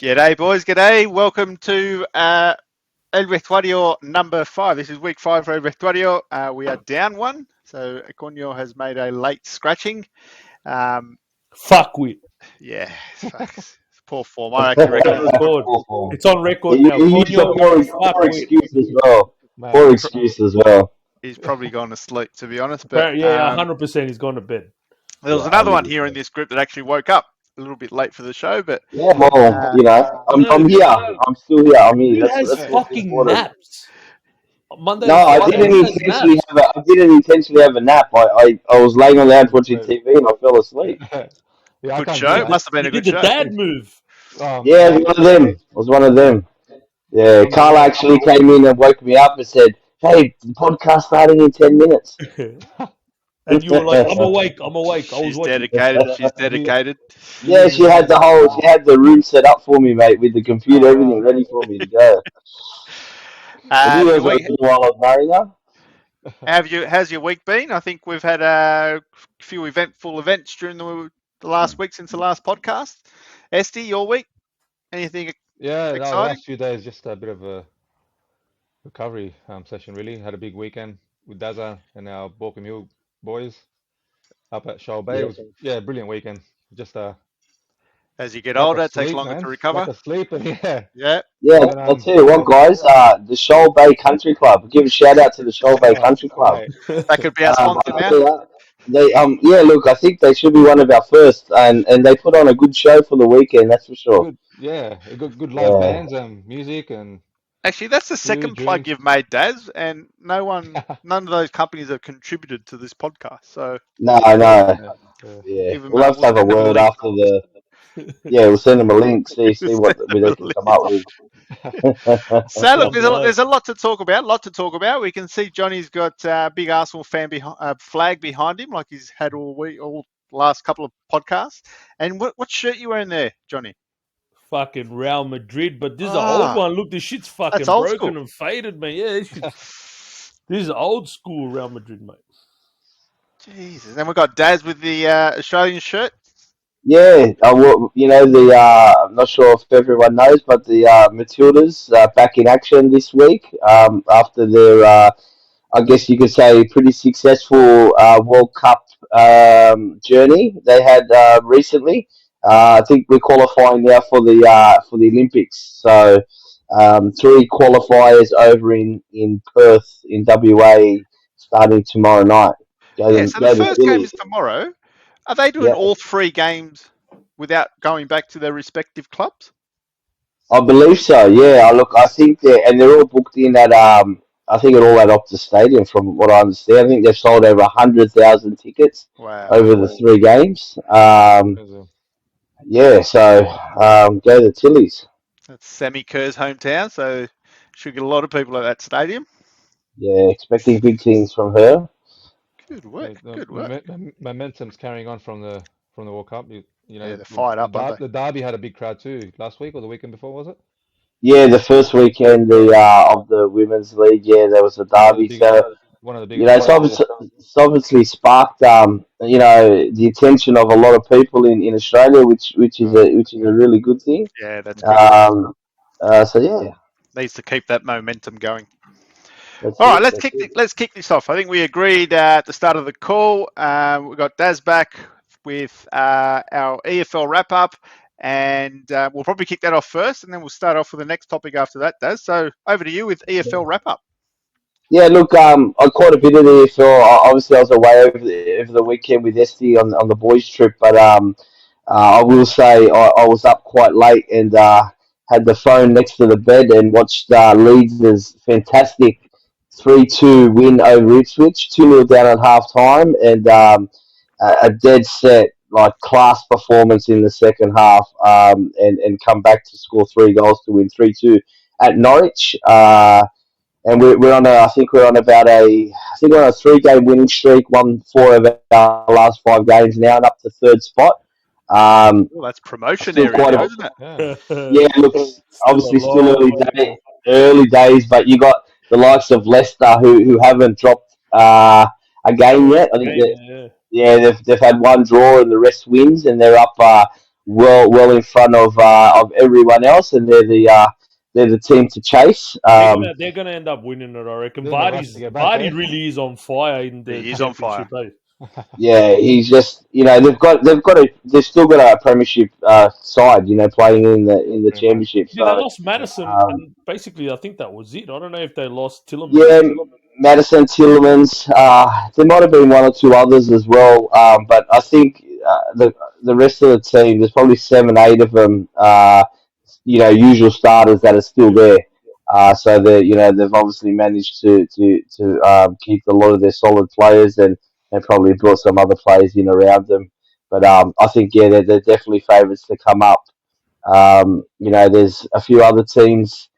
G'day, boys. G'day. Welcome to El Vestuario number 5. This is week 5 for El Vestuario. We are down one, so Aconio has made a late scratching. Fuck with. Yeah, it's poor form. I actually reckon It's on record You now. used a poor excuse as well. Poor excuse as well. he's probably gone to sleep, to be honest. But Yeah, 100% he's gone to bed. there was another one here in this group that actually woke up a little bit late for the show, but Yeah, well, I'm here. I'm still here. I'm here. Who has That's fucking important. naps? Monday No, to I Friday, didn't who has intentionally naps? have. I didn't intentionally have a nap. I was laying on the lounge watching TV and I fell asleep. good show. Must have been You a good did the show. dad move. Yeah, I was one of them. I was one of them. Yeah, Carl actually came in and woke me up and said, "Hey, the podcast starting in 10 minutes." And you were like, I'm awake. I was She's watching. dedicated. She's dedicated. Yeah, she had the room set up for me, mate, with the computer, everything ready for me to go. I knew Your I week, was while I was marrying her. how's your week been? I think we've had a few eventful events during the last week since the last podcast. Esty, your week? Anything Yeah, the exciting? last few days just a bit of a recovery session really. Had a big weekend with Daza and our Borkum Hill boys up at Shoal Bay. It was brilliant weekend. Just As you get lack older, of it takes sleep, longer man. to recover. Lack of sleep, and Yeah. Yeah, And, I'll tell you what, guys. The Shoal Bay Country Club. Give a shout out to the Shoal Bay Country Club. mate, That could be our sponsor now. Look, I think they should be one of our first, and they put on a good show for the weekend. That's for sure. good live bands and music and Actually, that's the second plug drinks. you've made, Daz, and none of those companies have contributed to this podcast. So No, yeah. give them, We'll have to have a send them word link. after the. Yeah, we'll send them a link. See what Send they them a can link. come up with. So look, there's a lot to talk about. We can see Johnny's got a big Arsenal fan flag behind him, like he's had all last couple of podcasts. And what shirt you wearing there, Johnny? Fucking Real Madrid, but this is an old one. Look, this shit's fucking That's old broken school. and faded, man. Yeah, this is old school Real Madrid, mate. Jesus. Then we've got Daz with the Australian shirt. Yeah, I'm not sure if everyone knows, but the Matildas back in action this week after their, I guess you could say, pretty successful World Cup journey they had recently. I think we're qualifying now for the Olympics. So 3 qualifiers over in Perth in WA starting tomorrow night. So the first game is tomorrow. Are they doing all 3 games without going back to their respective clubs? I believe so. Yeah. I think they're all booked in at I think at all at Optus Stadium. From what I understand, I think they've sold over 100,000 tickets over the 3 games. So go the Tillies. That's Sammy Kerr's hometown, so should get a lot of people at that stadium. Yeah, expecting big things from her. Good work. Good work. Momentum's carrying on from the World Cup. They're fired up. The Derby had a big crowd too last week or the weekend before, was it? Yeah, the first weekend of the Women's League. Yeah, there was a derby. One of the biggest. It's obviously sparked the attention of a lot of people in Australia, which is a really good thing. Yeah, that's good. Needs to keep that momentum going. All right, let's kick this off. I think we agreed at the start of the call. We got Daz back with our EFL wrap up, and we'll probably kick that off first, and then we'll start off with the next topic after that, Daz. So over to you with EFL wrap up. Yeah, look, I caught a bit of the EFL. Obviously, I was away over the weekend with Esty on the boys' trip, but I will say I was up quite late and had the phone next to the bed and watched Leeds' fantastic 3-2 win over Ipswich, 2-0 down at half time, and a dead set, like, class performance in the second half, and come back to score 3 goals to win 3-2 at Norwich. And we're on a 3-game winning streak, won 4 of our last 5 games now, and up to 3rd spot. That's promotion area, isn't it? Yeah, look, obviously still early days, but you got the likes of Leicester who haven't dropped a game yet. I think they've had 1 draw and the rest wins, and they're up well in front of everyone else, and they're the team to chase. They're gonna end up winning it, I reckon. They're in a rush to get back, Vardy eh? really is on fire in the He is on fire. championship. Yeah, he's just they've still got a premiership side, playing in the Pretty much. championship. Yeah, they So lost Madison, um, and basically, I think that was it. I don't know if they lost Tillerman. yeah, Madison Tillemans. There might have been one or two others as well, but I think the rest of the team, there's probably seven, eight of them. Usual starters that are still there. So they've obviously managed to keep a lot of their solid players and probably brought some other players in around them. But I think they're definitely favourites to come up. There's a few other teams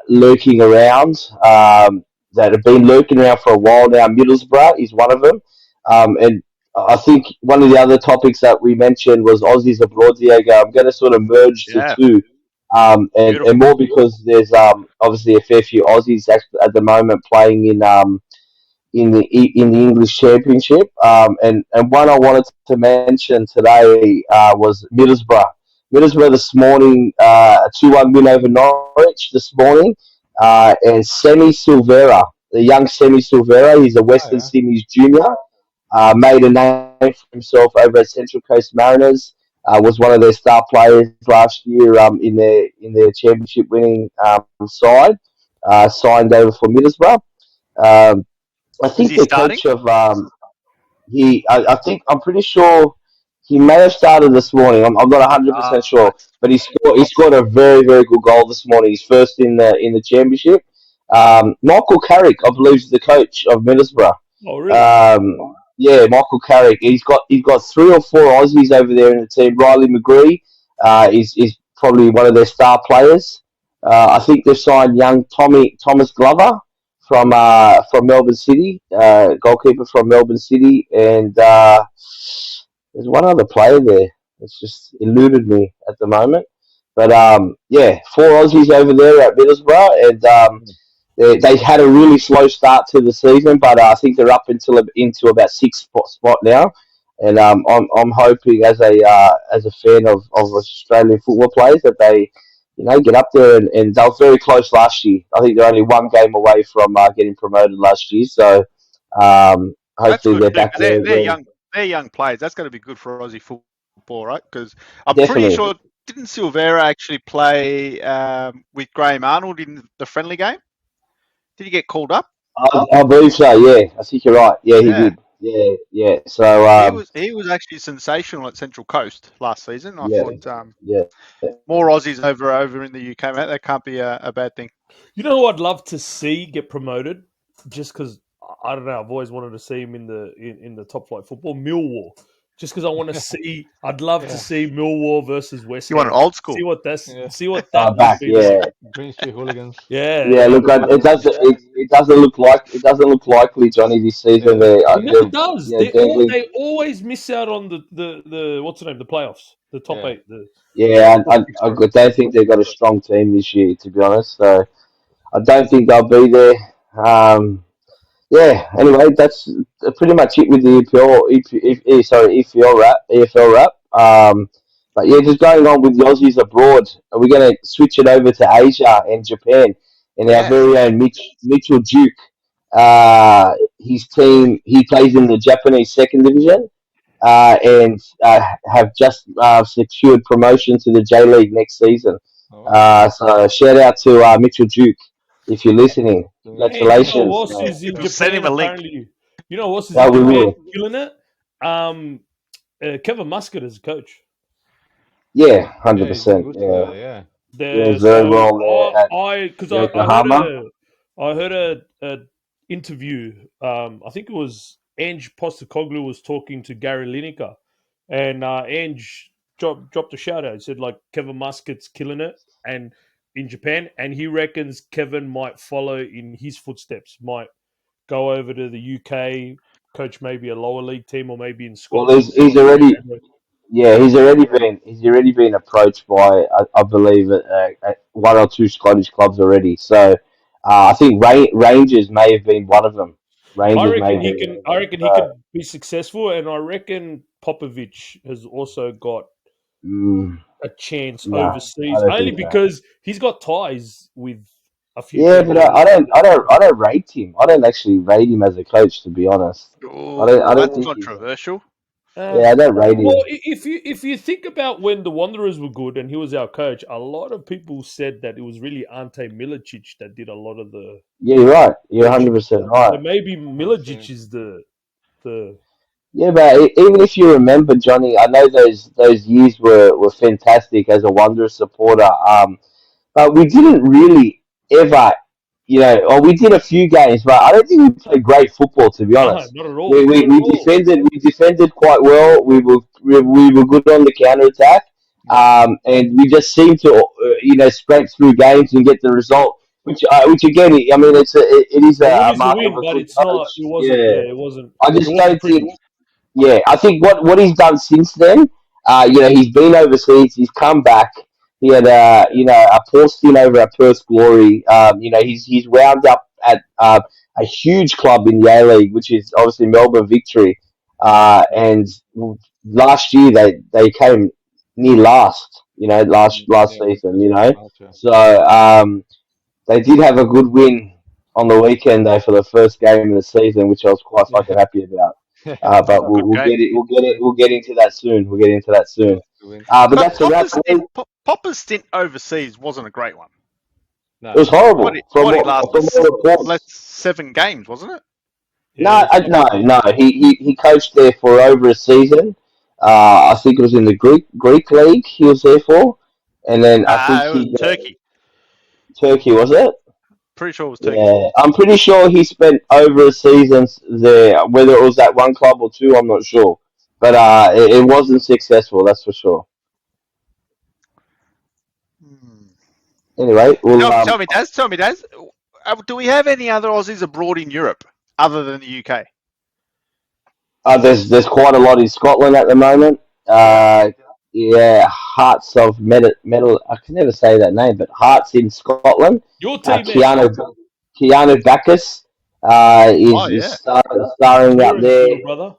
lurking around that have been lurking around for a while now. Middlesbrough is one of them, and I think one of the other topics that we mentioned was Aussies abroad, Diego. I'm going to sort of merge the Yeah, two, and beautiful. more because there's obviously a fair few Aussies at the moment playing in the English Championship. And one I wanted to mention today was Middlesbrough. Middlesbrough this morning, a 2-1 win over Norwich this morning, and Semi Silvera, the young Semi Silvera, he's a Oh Western yeah. Sydney's junior, made a name for himself over at Central Coast Mariners. Was one of their star players last year in their championship winning side. Signed over for Middlesbrough. Um, I Is think he the starting? coach of I think I'm pretty sure he may have started this morning. I'm not 100% sure, Nice. but he scored a very very good goal this morning. He's first in the championship. Michael Carrick, I believe, is the coach of Middlesbrough. Oh, really? Yeah, Michael Carrick. He's got three or four Aussies over there in the team. Riley McGree is probably one of their star players. I think they've signed young Thomas Glover from Melbourne City, goalkeeper from Melbourne City, and there's one other player there. It's just eluded me at the moment. But yeah, four Aussies over there at Middlesbrough, and they had a really slow start to the season, but I think they're up into about sixth spot now. And I'm hoping as a fan of Australian football players that they get up there, and they were very close last year. I think they're only one game away from getting promoted last year, so That's hopefully good they're too, back because there they're again. young. They're young players. That's going to be good for Aussie football, right? Because I'm pretty Definitely. sure didn't Silvera actually play with Graham Arnold in the friendly game? Did he get called up? I believe so, yeah. I think you're right. Yeah, he Yeah, did. Yeah, yeah. So, he was actually sensational at Central Coast last season. I yeah, thought yeah. more Aussies over in the UK, mate. That can't be a bad thing. You know who I'd love to see get promoted? Just because I don't know, I've always wanted to see him in the top flight football. Millwall. Just because I want to see, I'd love to Yeah. see Millwall versus West You want Ham. an old school? Yeah. See what that would Back, be yeah. like. Green Street Hooligans. Yeah, Yeah, yeah. look, it doesn't look likely, Johnny, this season. Yeah. It never does. They're dangling. They always miss out on the what's the name? The playoffs, the top Yeah. eight. Yeah, I don't think they've got a strong team this year, to be honest. So I don't think they'll be there. Um, yeah. Anyway, that's pretty much it with the EFL wrap. But yeah, just going on with the Aussies abroad, we're going to switch it over to Asia and Japan, and our Yes. very own Mitchell Duke. His team, he plays in the Japanese second division, and have just secured promotion to the J League next season. Oh. So shout out to Mitchell Duke if you're listening. And you know Congratulations, what mate. is in We'll send Japan him a link. apparently? You know what is Yeah, in we Japan will. killing it? Kevin Muscat is a coach. Yeah, Yeah, he's doing 100%. good Yeah, today. Yeah. doing very So well there at I heard Yokohama. a interview. I think it was Ange Postecoglou was talking to Gary Lineker, and Ange dropped a shout out. He said like Kevin Muscat's killing it, and in Japan, and he reckons Kevin might follow in his footsteps. Might go over to the UK, coach maybe a lower league team, or maybe in Well, Scotland. he's already been approached by I believe one or two Scottish clubs already. So I think Rangers may have been one of them. I Rangers may reckon have he been one can. of I them. reckon he So could be successful, and I reckon Popovich has also got a chance No, I overseas, don't only think so. because he's got ties with a few Yeah, people. but I don't rate him. I don't actually rate him as a coach, to be honest. Oh, I don't that's think he's. controversial. Yeah, I don't rate Well, him. if you think about when the Wanderers were good and he was our coach, a lot of people said that it was really Ante Milicic that did a lot of the Yeah, you're right. You're coaching. 100% right. So maybe That's Milicic is the Yeah, but even if you remember, Johnny, I know those years were fantastic as a Wanderers supporter. But we didn't really ever, or we did a few games, but I don't think we played great football, to be no, honest. not at all, We, we, not at we all. defended quite well. We were good on the counter attack, Yeah. and we just seemed to scrape through games and get the result. Which again, I mean, it is The win a is the mark of win, a but good it's not. coach. It wasn't. Yeah, Yeah, it wasn't. I It just wasn't don't pretty. think. Yeah, I think what he's done since then, he's been overseas, he's come back. He had a poor stint over at Perth Glory. He's wound up at a huge club in the A League, which is obviously Melbourne Victory. And last year they came near last. Last yeah, season. that's right. Last year. So they did have a good win on the weekend though for the first game of the season, which I was quite fucking Yeah, happy about. Oh, But we'll, good we'll game. get it. yeah, We'll get into that soon. We'll get into that soon. good win. But But that's Popper's stint overseas wasn't a great one. it No, was What horrible he, from what he what lasted from all last reports. 7 games, wasn't it? Yeah, it was tough. No. He coached there for over a season. I think it was in the Greek league he was there for, and then I think Nah, it was he Turkey. Turkey was it? Pretty sure it was Turkey. Yeah, I'm pretty sure he spent over a season there. Whether it was at one club or two, I'm not sure. But it wasn't successful. That's for sure. Hmm. Anyway, well, Tell me, Daz. Do we have any other Aussies abroad in Europe other than the UK? there's quite a lot in Scotland at the moment. Yeah. Yeah, Hearts of Metal. I can never say that name, but Hearts in Scotland. Your team, man. Keanu Backus Oh is yeah. starring up Kieran's there. little brother.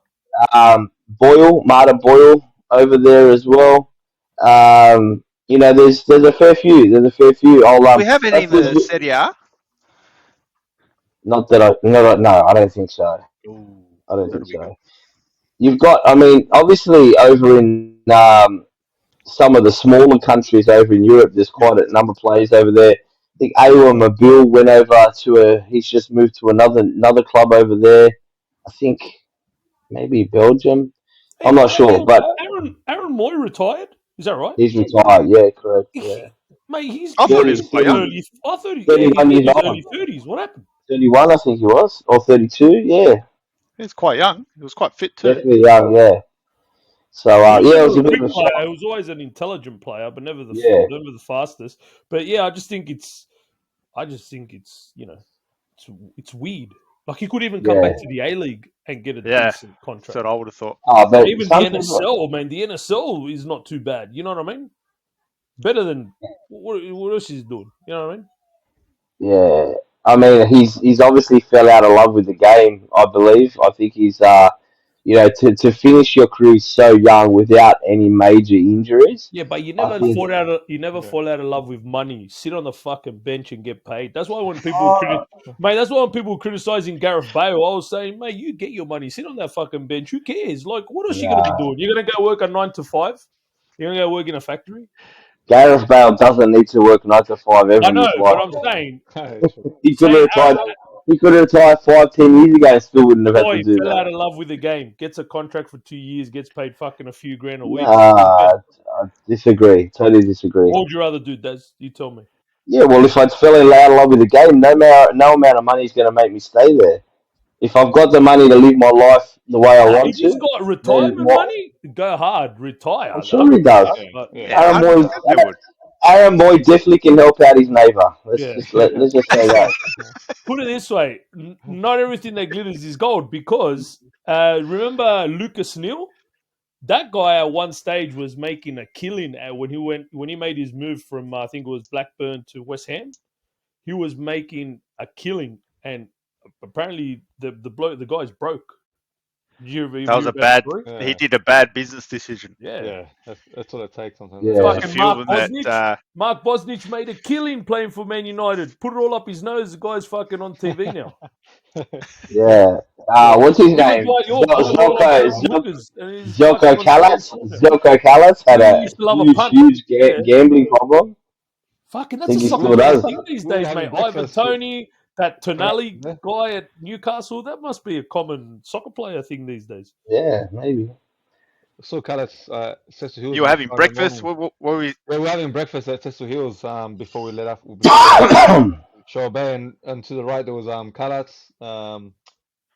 Marta Boyle over there as well. There's a fair few. There's a fair few. Do we have any in the Serie A? Not that no, I don't think so. Ooh, I don't think that'll be good. so. You've got, I mean, obviously over in some of the smaller countries over in Europe, there's quite a number of players over there. I think Awa Mabil went over he's just moved to another club over there. I think maybe Belgium. Hey, I'm not sure, but Aaron Moy retired. Is that right? he's retired. Yeah, correct. Yeah, Mate, he's I thought he was 30, quite young. early. I thought, yeah, he's 31 in years his old. early 30s. What happened? 31, I think he was, or 32. Yeah, He's quite young. He was quite fit too. definitely young. Yeah. So He was yeah, it never was a a bit of quick a player. shock. He was always an intelligent player, but Yeah, never the fastest. But yeah, I just think it's weird. Like he could even come yeah. back to the A League and get a Yeah, decent that's contract. what I would have thought. But Even the some people, NSL, man, the NSL is not too bad. You know what I mean? Better than what else he's doing. You know what I mean? yeah. I mean, he's obviously fell out of love with the game. I believe. I think he's to finish your career so young without any major injuries. Yeah, but you I never think. yeah. fall out of love with money. Sit on the fucking bench and get paid. That's why when Oh, mate, that's why when people criticizing Gareth Bale, I was saying, mate, you get your money. Sit on that fucking bench. Who cares? Like, what else you gonna be nah. doing? You're gonna go work a 9 to 5. You're gonna go work in a factory. Gareth Bale doesn't need to work 9 to 5 ever I in know, his but life. I'm saying, True. He could have saying retired. He could have retired 5, 10 years ago and still wouldn't have had to Boy do fell that. out of love with the game, gets a contract for 2 years, gets paid fucking a few grand a week. What's Nah, best? I disagree. Totally disagree. What would you rather do, Des? You tell me. Yeah, well, if I fell in love with the game, no amount of money is going to make me stay there. If I've got the money to live my life the way I Nah, want if he's to, got then retirement what? money, go hard, I'm retire. Don't sure he does. retire, Yeah, but yeah. Yeah, Aaron hundred Boy, percent they would. Aaron Boy definitely can help out his neighbour. yeah. Let's just say Listen, that. put it this way: not everything that glitters is gold. Because remember Lucas Neal, that guy at one stage was making a killing when he made his move from I think it was Blackburn to West Ham. He was making a killing, and apparently the guy's broke. That was a bad. He did a bad business decision. Yeah. That's what it takes sometimes. Yeah. There was a few of them that. Mark Bosnich made a killing playing for Man United. Put it all up his nose. The guy's fucking on TV now. Yeah. What's his name? Zoko Callas. Zoko Callas had a huge gambling problem. Fucking, that's a soccer player thing these days, mate. Ivan Toney, that Tonali guy at Newcastle, that must be a common soccer player thing these days. Yeah, maybe. So Callas, Cecil Hills. You were having breakfast? What were we? We were having breakfast at Cecil Hills before we let off. Shaw Bay, and to the right there was Callas, one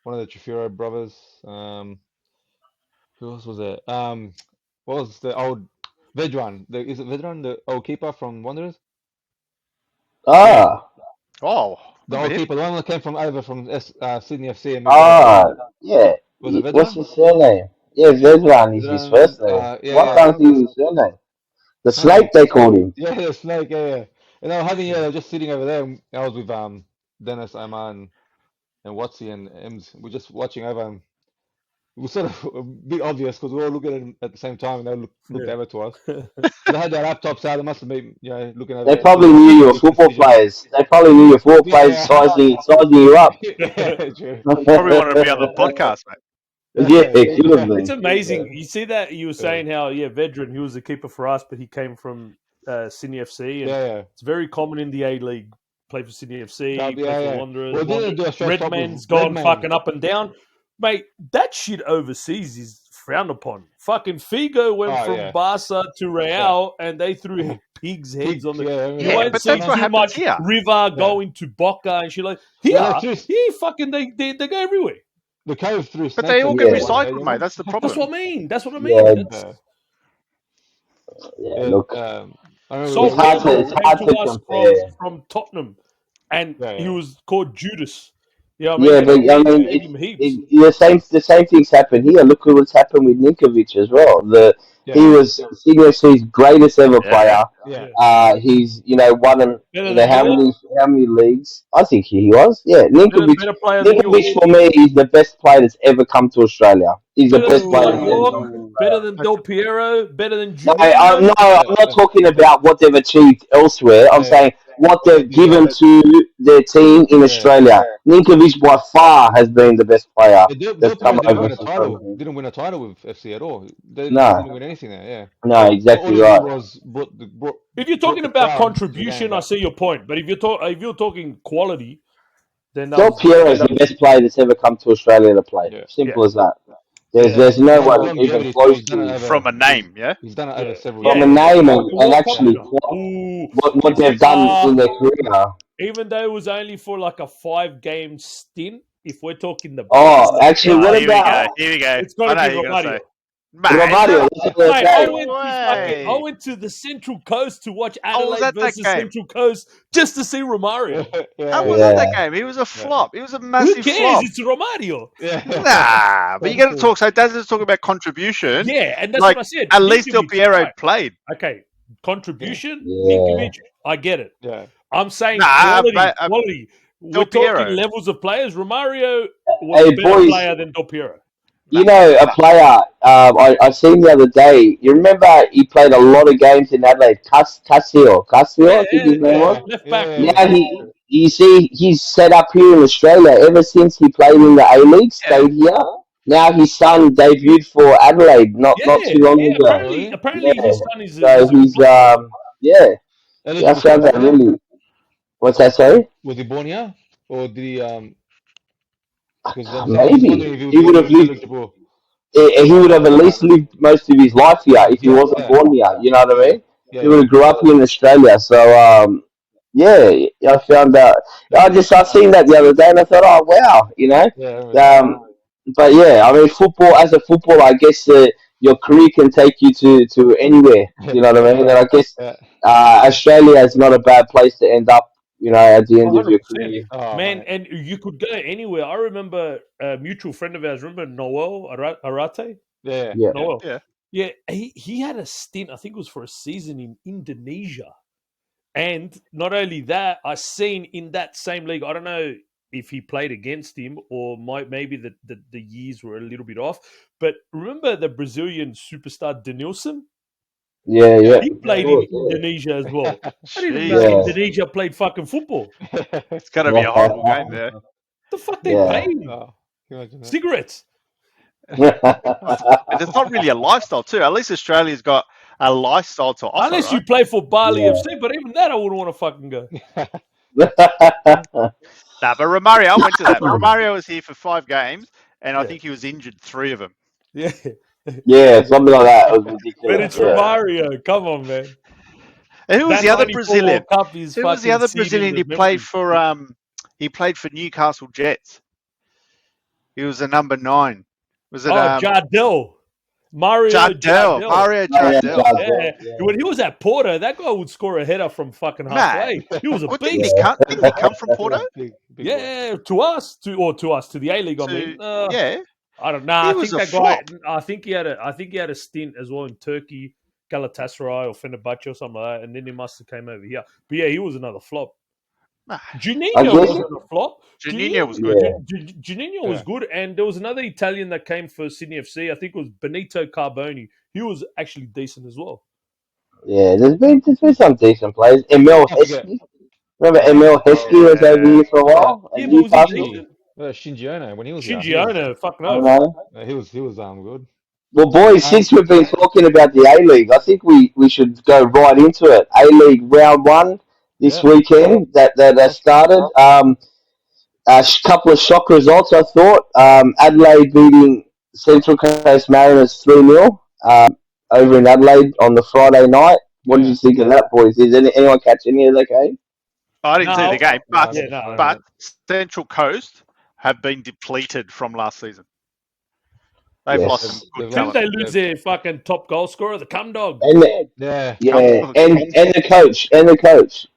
of the Chifiro brothers. Who else was there? What was the old Vedran? Is it Vedran, the old keeper from Wanderers? Oh, the old keeper, the one that came from over from Sydney FC. And yeah. Was it Vedran? What's his surname? Yeah, Vedran is his first name. What can't he his surname? The Snake, they called him. Yeah, the Snake, yeah. And I was having, they were just sitting over there. And I was with Dennis, Omar, and Watsy and Ems. We're just watching over, and it was sort of a bit obvious because we were all looking at him at the same time, and they looked over to us. They had their laptops out. They must have been, looking over. They probably knew you were football players. They probably knew your football players sizing you up. Yeah, true. Probably wanted to be on the podcast, mate. Yeah, it's amazing. You see that you were saying how Vedran, he was a keeper for us, but he came from Sydney FC, and it's very common in the A League. Play for Sydney FC, play for Wanderers. Redman's gone fucking up and down, mate. That shit overseas is frowned upon. Fucking Figo went from Barca to Real, and they threw pigs' heads on the. But that's what happens here. River going to Boca and shit like here. Fucking they go everywhere. The cove through, but they all get recycled, mate. That's the problem. That's what I mean. Look, it's hard to compare. From Tottenham, and he was called Judas. But I mean, the same things happen here. Look at what's happened with Ninkovic as well. He was CSC's greatest ever player. He's won how many leagues? I think he was. Yeah, Ninkovic for me is the best player that's ever come to Australia. He's the best player. Better than Del Piero, better than Juventus. I'm not talking about what they've achieved elsewhere. I'm saying what they've given to their team in Australia. Ninkovic by far has been the best player that's come over. Didn't win a title with FC at all. They didn't win anything there. No, exactly right. If you're talking about contribution, I see your point. But if you're talking quality, then Del Piero is the best player that's ever come to Australia to play. Simple as that. There's no one even close to from a name, He's done it over several years. From a name and actually what they've done in their career. Even though it was only for like a 5-game stint, if we're talking the actually, what about? Here we go. It's got to be Romario. I went to the Central Coast to watch Adelaide versus Central Coast just to see Romario. I was at that game. He was a flop. He was a massive flop. Who cares? It's Romario. Nah, but you got to talk. So Daz is talking about contribution. Yeah, and that's what I said. At least Del Piero played. Okay, contribution. Ninkovic, I get it. Yeah, I'm saying quality. We're talking levels of players. Romario was a better player than Del Piero. A player I seen the other day. You remember he played a lot of games in Adelaide. Casio, I think his name was. Left back. Now he's set up here in Australia. Ever since he played in the A League, stayed here. Now his son debuted for Adelaide not too long ago. Apparently his son is. So he's I found that really. What's that? Sorry. Was he born here, or did he? Maybe he would have lived. He would have at least lived most of his life here if he wasn't born here. You know what I mean? He would have grew up here in Australia. So I found out. I seen that the other day and I thought, oh wow, but I mean, footballer, I guess your career can take you to anywhere. You know what I mean? And I guess Australia is not a bad place to end up. At the end 100%. Of your career. Man, and you could go anywhere. I remember a mutual friend of ours, remember Noel Arate? Yeah. Noel. Yeah, he had a stint, I think it was for a season in Indonesia. And not only that, I seen in that same league, I don't know if he played against him, or maybe the years were a little bit off. But remember the Brazilian superstar Denilson? Yeah. He played in Indonesia as well. I didn't know Indonesia played fucking football. It's got to be a horrible game there. The fuck they pay him? Oh, can you imagine that? Cigarettes. And it's not really a lifestyle too. At least Australia's got a lifestyle to offer, Unless right? you play for Bali FC, but even that I wouldn't want to fucking go. Nah, but Romario, I went to that. Romario was here for 5 games, and I think he was injured 3 of them. Yeah. Yeah, something like that. It was ridiculous. But it's Romario. Come on, man. And who was That the other 94 Brazilian? World Cup is Who was the fucking other seared in Brazilian? the He played for Newcastle Jets. He was a number 9. Was it Jardel. Mario Jardel? Mario Jardel. Yeah. When he was at Porto, that guy would score a header from fucking halfway. He was a beast. Didn't he come from Porto? Big Yeah, to us, to the A League. I mean, yeah. I don't know. I think that guy. I think he had a stint as well in Turkey, Galatasaray or Fenerbahce or something like that, and then he must have came over here. But yeah, he was another flop. Juninho wasn't a flop. Juninho was good. Juninho was good, and there was another Italian that came for Sydney FC. I think it was Benito Carboni. He was actually decent as well. Yeah, there's been some decent players. Emil Heskey. Remember Emil Heskey was over here for a while? Yeah, but was he decent? Shinji Ono when he was fuck no. He was good. Well, boys, since we've been talking about the A-League, I think we should go right into it. A-League round 1 this weekend that started. A couple of shock results, I thought. Adelaide beating Central Coast Mariners 3-0 over in Adelaide on the Friday night. What did you think of that, boys? Did anyone catch any of that game? I didn't see the game, but Central Coast have been depleted from last season. They've lost some good talent. Didn't they lose their fucking top goal scorer, the Cum Dog? And the coach.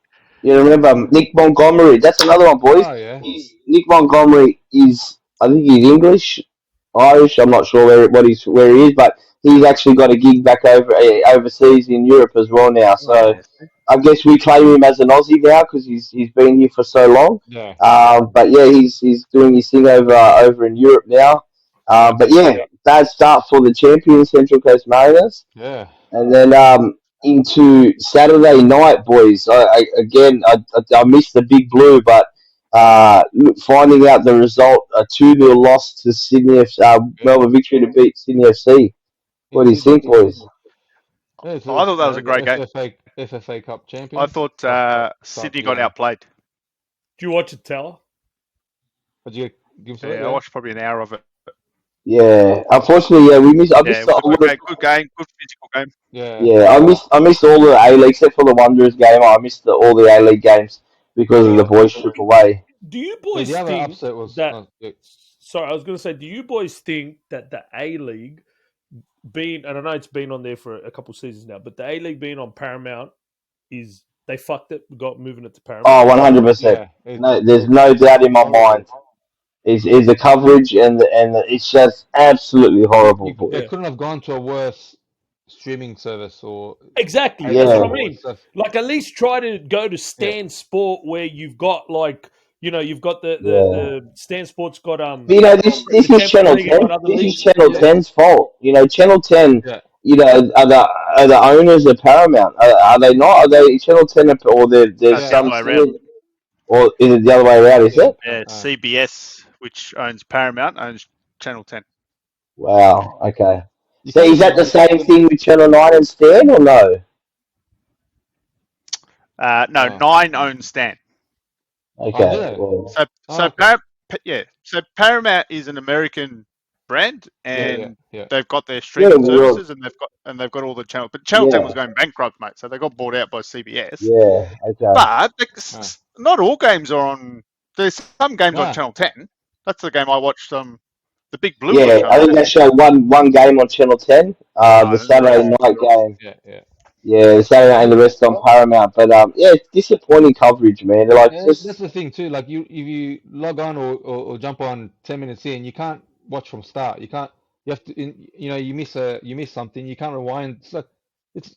You remember Nick Montgomery? That's another one, boys. Oh, yeah. Nick Montgomery I think he's English, Irish. I'm not sure where he is, but he's actually got a gig back overseas in Europe as well now. So I guess we claim him as an Aussie now because he's been here for so long. Yeah. But yeah, he's doing his thing over in Europe now. But yeah, bad start for the champion Central Coast Mariners. Yeah. And then into Saturday night, boys. I missed the Big Blue, but finding out the result, a 2-0 loss to Sydney, Melbourne Victory to beat Sydney FC. What do you think, boys? Yeah, I thought that was a great game. FFA Cup champion. I thought Sydney got outplayed. Do you watch it, Teller? Did you give us I watched probably an hour of it. Yeah, unfortunately, we missed. Good game, good physical game. Yeah, I missed all the A-League except for the Wanderers game. I missed all the A-League games because of the boys trip away. Do you boys think that? Sorry, I was going to say, do you boys think that the A-League being, and I know it's been on there for a couple of seasons now, but the A-League being on Paramount they fucked it, got moving it to Paramount? Oh, 100%. No, there's no doubt in my mind. Is the coverage and it's just absolutely horrible. They couldn't have gone to a worse streaming service or exactly. That's what I mean. Like at least try to go to Stan Sport where you've got you've got the Stan Sport's got this is Channel 10. This is Channel 10's fault. Channel 10. Are the owners of Paramount? Are they not? Are they Channel 10 or there's some or is it the other way around? Is it? Yeah, it's CBS, which owns Paramount, owns Channel 10. Wow. Okay. So is that the same thing with Channel 9 and Stan, or no? No, 9 owns Stan. Okay. So Paramount is an American brand, and they've got their streaming services, and they've got all the channels. But Channel 10 was going bankrupt, mate, so they got bought out by CBS. Yeah. Okay. But not all games are on. There's some games on Channel 10. That's the game I watched. The Big Blue. Yeah, I think they showed one game on Channel 10. The Saturday night game. Yeah, the Saturday night and the rest on Paramount. But it's disappointing coverage, man. That's the thing too. Like if you log on or jump on 10 minutes in, you can't watch from start. You can't. You have to. You miss something. You can't rewind. It's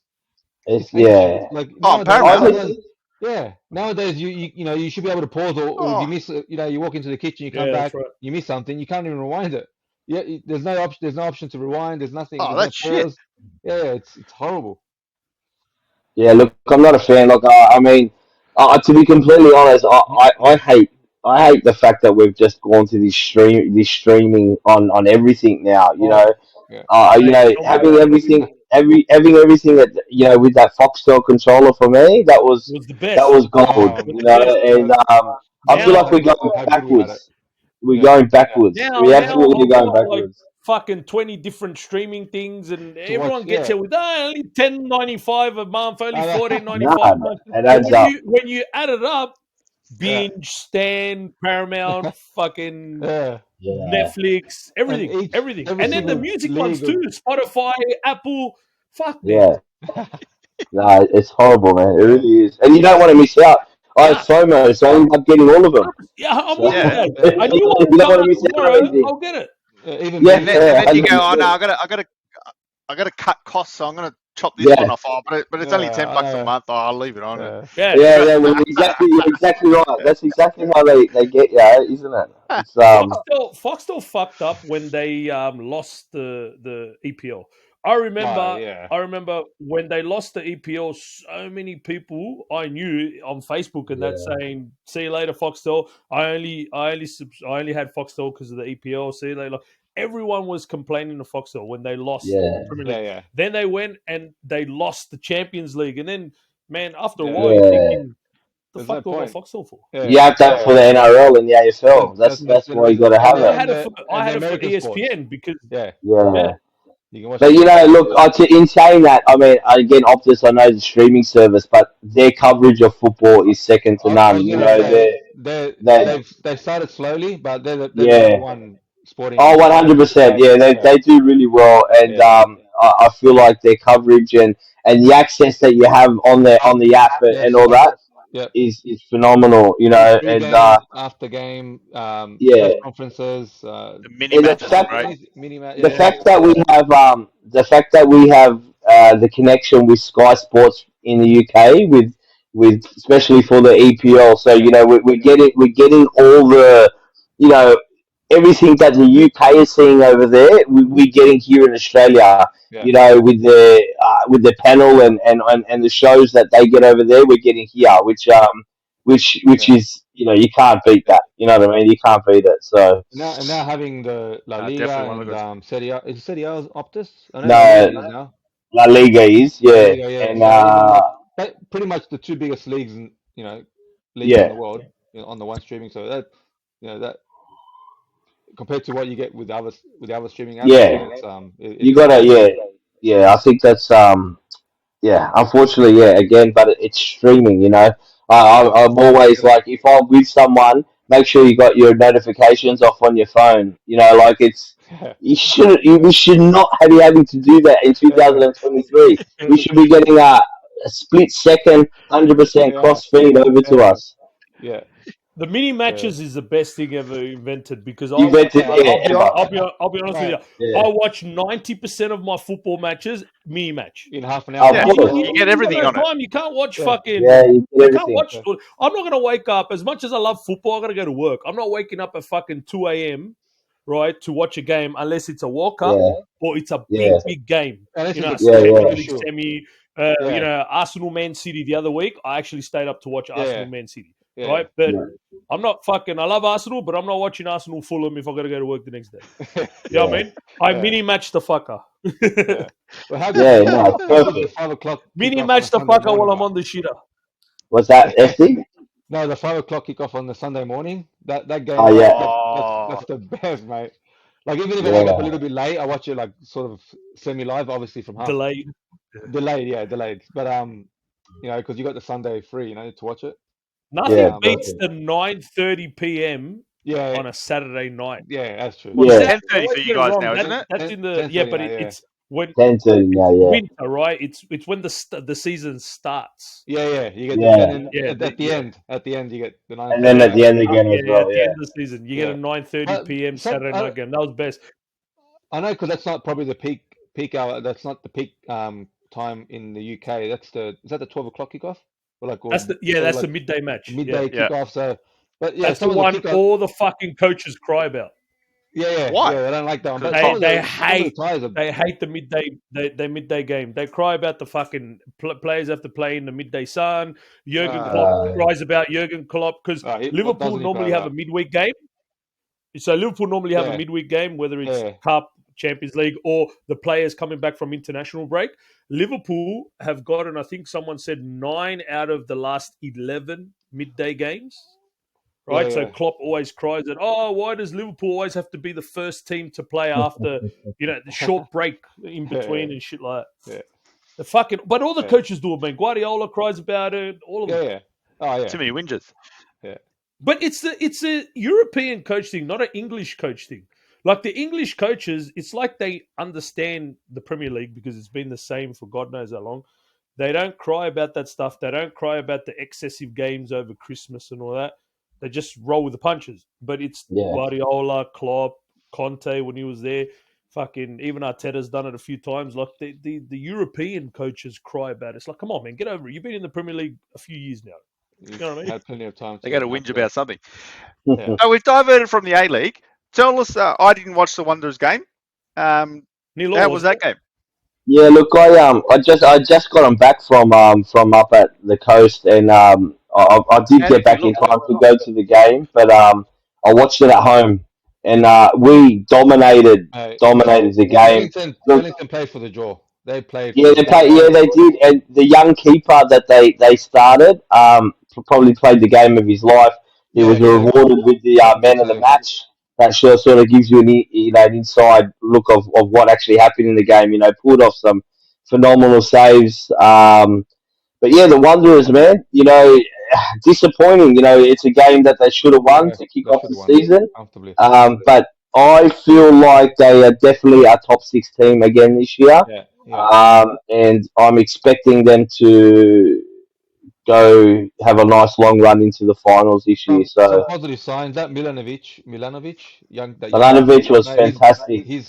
yeah. like Paramount. Yeah. Nowadays, you should be able to pause, or if you miss, you walk into the kitchen, you come Yeah, that's back, right. you miss something, you can't even rewind it. Yeah, there's no option. There's no option to rewind. There's nothing. Oh, There's no that's shit. pause. Yeah, it's horrible. Yeah, look, I'm not a fan. Look, I mean, to be completely honest, I hate the fact that we've just gone to this streaming on everything now. Oh, yeah. Mate, tell me Having about it. having everything that with that Foxtel controller for me, It was the that best. was gold. Oh, It was the best. And I feel Now, like now we're look going how good we had it. backwards. We're Yeah. going backwards. now, We now absolutely I've going got like backwards. fucking 20 different streaming things, and To watch, everyone gets yeah. it with only $10.95 a month, only I know. $14.95 a Nah, month. it And adds up. when you add it up, Yeah. Binge, Stan, Paramount, fucking Yeah. Yeah, Netflix, And everything. every And then the single music ones league too, of Spotify, Apple. Fuck, man. yeah. No, it's horrible, man. It yeah. really is. And you don't want to miss out. I have Nah, FOMO, so I end up getting all of them. yeah, I'm So with you, Yeah. mate. Yeah. I knew one you would don't come want to out miss out on tomorrow. anything. I'll get it. Even Yeah, And then Binge. and then you go, oh no, 100%. I gotta cut costs, so I'm gonna chop this one Yeah, off. Oh, but it's only Yeah, I $10 a know. month. Oh, I'll leave it on. Yeah. Yeah. yeah. Well, you're exactly right. That's exactly how they get you, isn't it? It's Foxtel fucked up when they lost the EPL. I Oh, remember yeah. I remember when they lost the EPL. So many people I knew on Facebook and that yeah, saying, "See you later, Foxtel." I only had Foxtel because of the EPL. See you later. Everyone was complaining to Foxtel when they lost the yeah, Premier Yeah, League. yeah. Then they went and they lost the Champions League, and then man, after a Yeah. while, you're yeah. thinking, "The There's no fuck do I got point. Foxtel for?" You Yeah. have that for the NRL and the AFL. And That's why you got to I, have I it. had it for I the had it for American sports. ESPN because Yeah. yeah. Yeah. You can watch But the American look, sports. in saying that, I mean, again, Optus, I know the streaming service, but their coverage of football is second to I none. was gonna say They, they've started slowly, but they're the number yeah. one sporting Oh, broadcaster. 100%. Yeah, Yeah. they do really well, and Yeah. I feel like their coverage and the access that you have on the app and all Yes. that Yep. is phenomenal. And Pre-game, after game, yeah, press conferences, The mini and the matches are fact great. mini match. the Yeah. fact that we have the connection with Sky Sports in the UK with especially for the EPL. So Yeah. we're getting all the you know everything that the UK is seeing over there. We're getting here in Australia. Yeah. With the panel and the shows that they get over there, we're getting here, which Yeah. is you can't beat that. You know what I mean? You can't beat it. So And now having the La Liga Definitely one of and the good. Serie A. Is Serie A Optus? I know La Liga is no, now. La Liga is La yeah, Liga, yeah. and So even like pretty much the two biggest leagues in yeah, the world, on the one streaming. So that compared to what you get with the other streaming apps, yeah. You it's gotta, far better. yeah. I think that's yeah. Unfortunately, yeah. Again, but it's streaming. I'm always like, if I'm with someone, make sure you got your notifications off on your phone. Like we should not be having to do that in Yeah, 2023. We should be getting a split second, 100% yeah, cross feed over to yeah, us. yeah, The mini yeah. matches is the best thing ever invented because Invented, yeah, ever. I'll be honest with Mate, you. Yeah, I watch 90% of my football matches mini match. in half an hour, of Yeah, half an course. You, you hour. get you got everything no on it. time. You can't watch Yeah, Yeah, fucking. you get You can't everything. watch. I'm not gonna wake up as much as I love football. I gotta go to work. I'm not waking up at fucking 2 a.m. right to watch a game unless it's a World Cup Yeah, or it's a yeah, big game. and this You is know, a yeah, Champions yeah, League crucial. semi. Yeah, Arsenal Man City the other week. I actually stayed up to watch yeah, Arsenal Man City. yeah, Right, but yeah, I'm not fucking. I love Arsenal, but I'm not watching Arsenal Fulham if I got to go to work the next day. You know what I yeah, mean? I yeah, mini match the fucker. yeah. Well, yeah. No, it's how good the perfect. 5 o'clock Mini kickoff on a match the Sunday fucker while morning? I'm on the shitter. Was that FD? No, the 5 o'clock kickoff on the Sunday morning. That Oh game, yeah, Oh, that's the best, mate. Like even if I wake up a yeah, little bit late, I watch it like sort of semi-live, obviously from half Delayed. delayed, yeah, delayed. But because you got the Sunday free, to watch it. yeah, Nothing Um, beats perfect. the 9:30 p.m. yeah, on a Saturday night. yeah, that's true. well, it's Is Yeah, that? 10:30 for Always you get it guys wrong. now, isn't it? That's 10, in the yeah, 10:30 but now, yeah, it's when 10:30 it's now. Yeah, winter, right? It's when the season starts. yeah, yeah. You get and yeah, then Yeah, at the end, you get the nine and then thirty. at yeah, the end again as yeah. well. At the Yeah, end of the season, you get a Yeah, 9:30 but p.m. Saturday night game. That was best. I know because that's not probably the peak hour. That's not the peak time in the UK. Is that the 12 o'clock kickoff? That's the midday match. Midday kickoff. So, but that's the one all the fucking coaches cry about. Why? I don't like that one. But they hate the midday the midday game. They cry about the fucking players have to play in the midday sun. Jurgen Klopp cries about Jurgen Klopp because Liverpool normally have a midweek game. So Liverpool normally have a midweek game, whether it's Cup, Champions League, or the players coming back from international break. Liverpool have gotten, I think someone said, 9 out of the last 11 midday games. Right, so Klopp always cries that, why does Liverpool always have to be the first team to play after, the short break in between and shit like that? Yeah. But all the coaches do it, man. Guardiola cries about it. All of them. Yeah. Oh yeah. Too many whinges. Yeah. But it's a European coach thing, not an English coach thing. Like the English coaches, it's like they understand the Premier League because it's been the same for God knows how long. They don't cry about that stuff. They don't cry about the excessive games over Christmas and all that. They just roll with the punches. But it's Guardiola, Klopp, Conte when he was there. Fucking even Arteta's done it a few times. Like the European coaches cry about it. It's like, come on, man, get over it. You've been in the Premier League a few years now. You know what I mean? Had plenty of time. They got to whinge about something. So we've diverted from the A-League. Tell us, I didn't watch the Wanderers game. How was that game? Yeah, look, I just got them back from up at the coast, and I did get back in time to go to the game, but I watched it at home, and we dominated the game. Wellington played for the draw. They played. They did, and the young keeper that they started probably played the game of his life. He was rewarded with the man of the match. That sort of gives you an inside look of what actually happened in the game. Pulled off some phenomenal saves. But yeah, the Wanderers, man, disappointing. It's a game that they should have won to kick off the season. But I feel like they are definitely a top 6 team again this year. And I'm expecting them to go have a nice long run into the finals this year. So some positive signs. That Milanovic, Milanovic was fantastic. He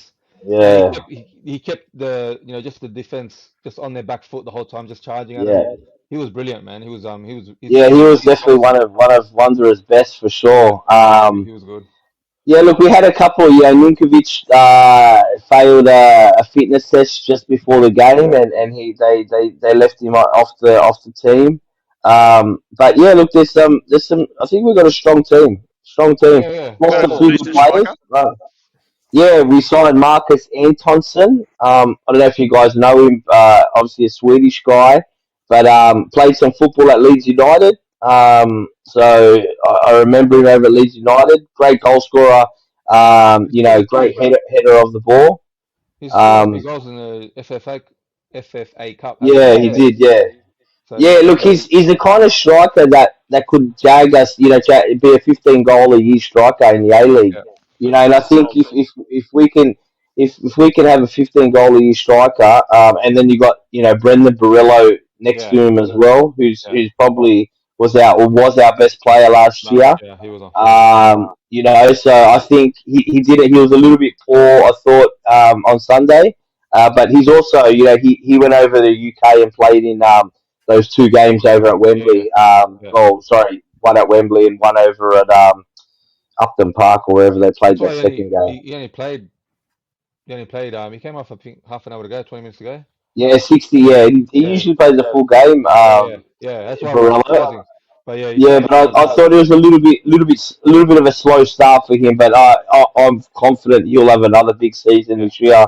kept the just the defense just on their back foot the whole time, just charging at them. He was brilliant, man. He was definitely one of Wanderers' best for sure. He was good. Yeah, look, we had a couple. Ninkovic failed a fitness test just before the game, and they left him off the team. But yeah, look, there's some. I think we've got a strong team. Lost a few good players. Yeah, we signed Marcus Antonsson. I don't know if you guys know him. Obviously a Swedish guy, but played some football at Leeds United. So I remember him over at Leeds United. Great goal scorer. Great header of the ball. He scored goals in the FFA Cup. Yeah, he did. Yeah. So look, he's the kind of striker that could jag us. Be a 15-goal a year striker in the A-League. And I think if we can have a 15-goal a year striker, and then you got Brendan Barillo next to him as well, who's probably was our best player last year. Yeah, he was on. So I think he did it. He was a little bit poor, I thought, on Sunday, but he's also he went over the UK and played in those 2 games over at Wembley. One at Wembley and one over at Upton Park or wherever they played that second game. He only played. He came off, I think, half an hour ago, 20 minutes ago. Yeah, 60. Yeah, he usually plays the full game. That's why I'm surprising. But I thought it was a little bit of a slow start for him. But I'm confident he'll have another big season this year.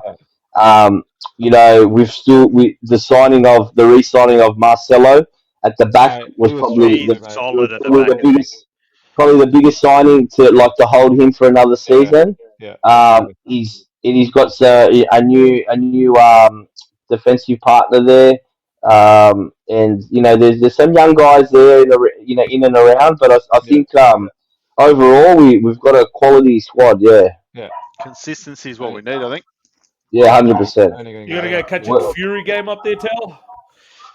With the re-signing of Marcelo at the back was probably the biggest signing to hold him for another season. He's got a new defensive partner there, and there's some young guys there in and around. But I think overall we've got a quality squad. Yeah. Consistency is what we need, I think. Yeah, 100%. You gotta go catch a Fury game up there, Tal?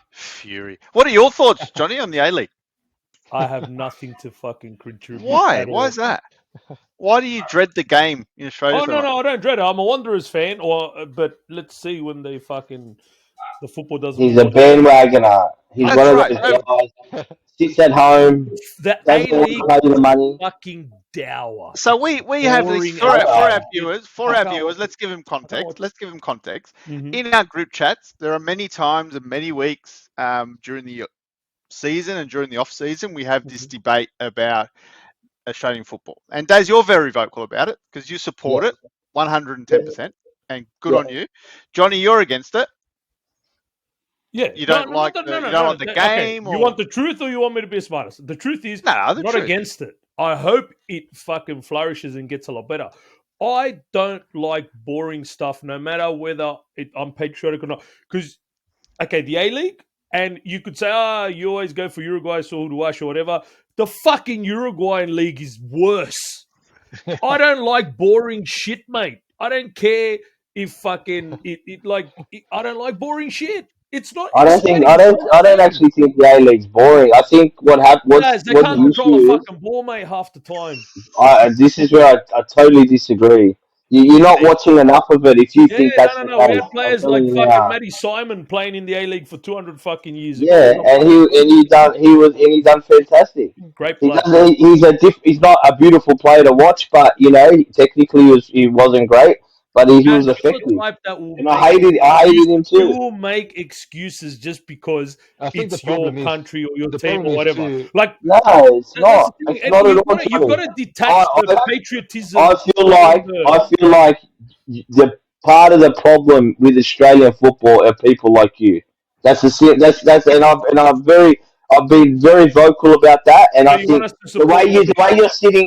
Fury. What are your thoughts, Johnny, on the A-League? I have nothing to fucking contribute. Why? Why is that? Why do you dread the game in Australia? No, I don't dread it. I'm a Wanderers fan. But let's see when they fucking The football doesn't He's mean a much to him. bandwagoner. He's That's one of right. those guys. Sits at home, The doesn't want A-League to pay the is money. fucking dour. So It's we have this boring for as our shit. viewers. I can't watch Let's give them it. I can't context. watch Let's give them context. it. Mhm. In our group chats, there are many times and many weeks during the season and during the off season, we have this debate about Australian football. And Daz, you're very vocal about it because you support it 110%, and good on you. Johnny, you're against it. Yeah. You don't like the game. Okay. You want the truth or you want me to be a smartest? The truth is, No, the not truth. against it. I hope it fucking flourishes and gets a lot better. I don't like boring stuff, no matter whether I'm patriotic or not. Because, okay, the A-League, and you could say, you always go for Uruguay, Uruguay, or whatever. The fucking Uruguayan league is worse. I don't like boring shit, mate. I don't care if fucking I don't like boring shit. It's not exciting. I don't actually think the A League's boring. I think Guys, they what can't the control a issue is. fucking ball, mate, half the time. This is where I totally disagree. You're not watching enough of it if you Yeah, think that's the no. We case. had I'm players like telling you fucking now. Matty Simon playing in the A-League for 200 fucking years ago. Yeah, and he done fantastic. Great player. He's not a beautiful player to watch, but technically he wasn't great, but he And was you're the effective. type that will And make I hated him you too. will make excuses just because I think the it's your problem is country or your the team problem or is whatever. too. Like No, it's that's not. the thing. It's And not at all, you've got Johnny. to detach the I patriotism from the. I feel like the part of the problem with Australian football are people like you. I've been very vocal about that, and So I you want think us to support the Robbie? way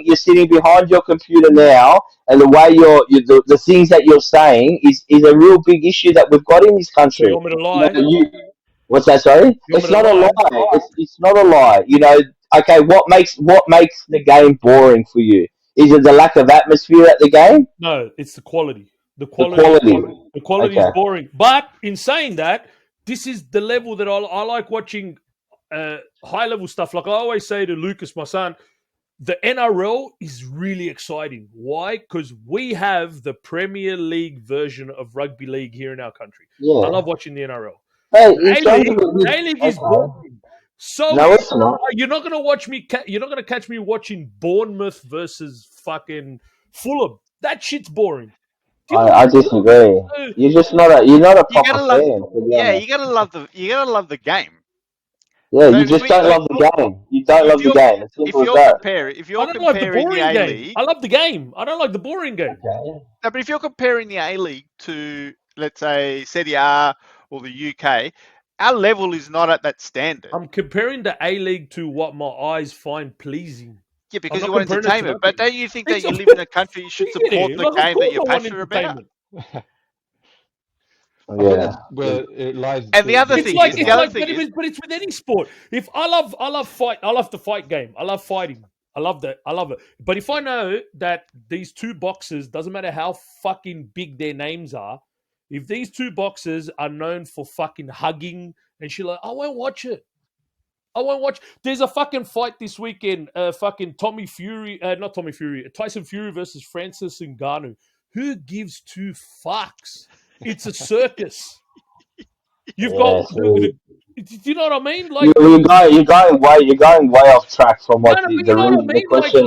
you're sitting behind your computer now, and the way the things that you're saying is a real big issue that we've got in this So you country. want me to You know, lie? what's that? Sorry, You want it's me to not a lie? lie. It's not a lie. Okay, what makes the game boring for you? Is it the lack of atmosphere at the game? No, it's the quality. The The quality. quality. The quality is Okay. boring. But in saying that, this is the level that I like watching high level stuff. Like I always say to Lucas, my son, the NRL is really exciting. Why? Because we have the Premier League version of rugby league here in our country. I Yeah. love watching the NRL. Hey, The in terms of A-League is okay. boring. So No, it's not. you're not going to watch me. You're not going to catch me watching Bournemouth versus fucking Fulham. That shit's boring. Do you know what I I mean? disagree. So, You're not a You proper gotta love. fan, to be Yeah, honest. you gotta love the game. Yeah, So you just don't love the game. You don't if love the you're game. As simple as that. if I you're don't like the comparing the boring A game. League, I love the game. I don't like the boring game. Okay. no, but if you're comparing the A League to, let's say, Serie A or the UK, our level is not at that standard. I'm comparing the A League to what my eyes find pleasing. Yeah, I'm because not you want comparing it to entertainment. But nothing. don't you think that you live in a country you should support Yeah, the like, of game that course you're I want passionate about? entertainment. I think Yeah. that's where it lies. And the other It's thing like is, it's like, but it's with any sport. If I love fight. I love the fight game. I love fighting. I love that. I love it. But if I know that these two boxers, doesn't matter how fucking big their names are, if these two boxers are known for fucking hugging and shit, like, I won't watch it. I won't watch. There's a fucking fight this weekend. Fucking Tyson Fury versus Francis Ngannou. Who gives two fucks? It's a circus. You've got. Do you know what I mean? Like you're going way off track from no, what but you know what I the mean. question.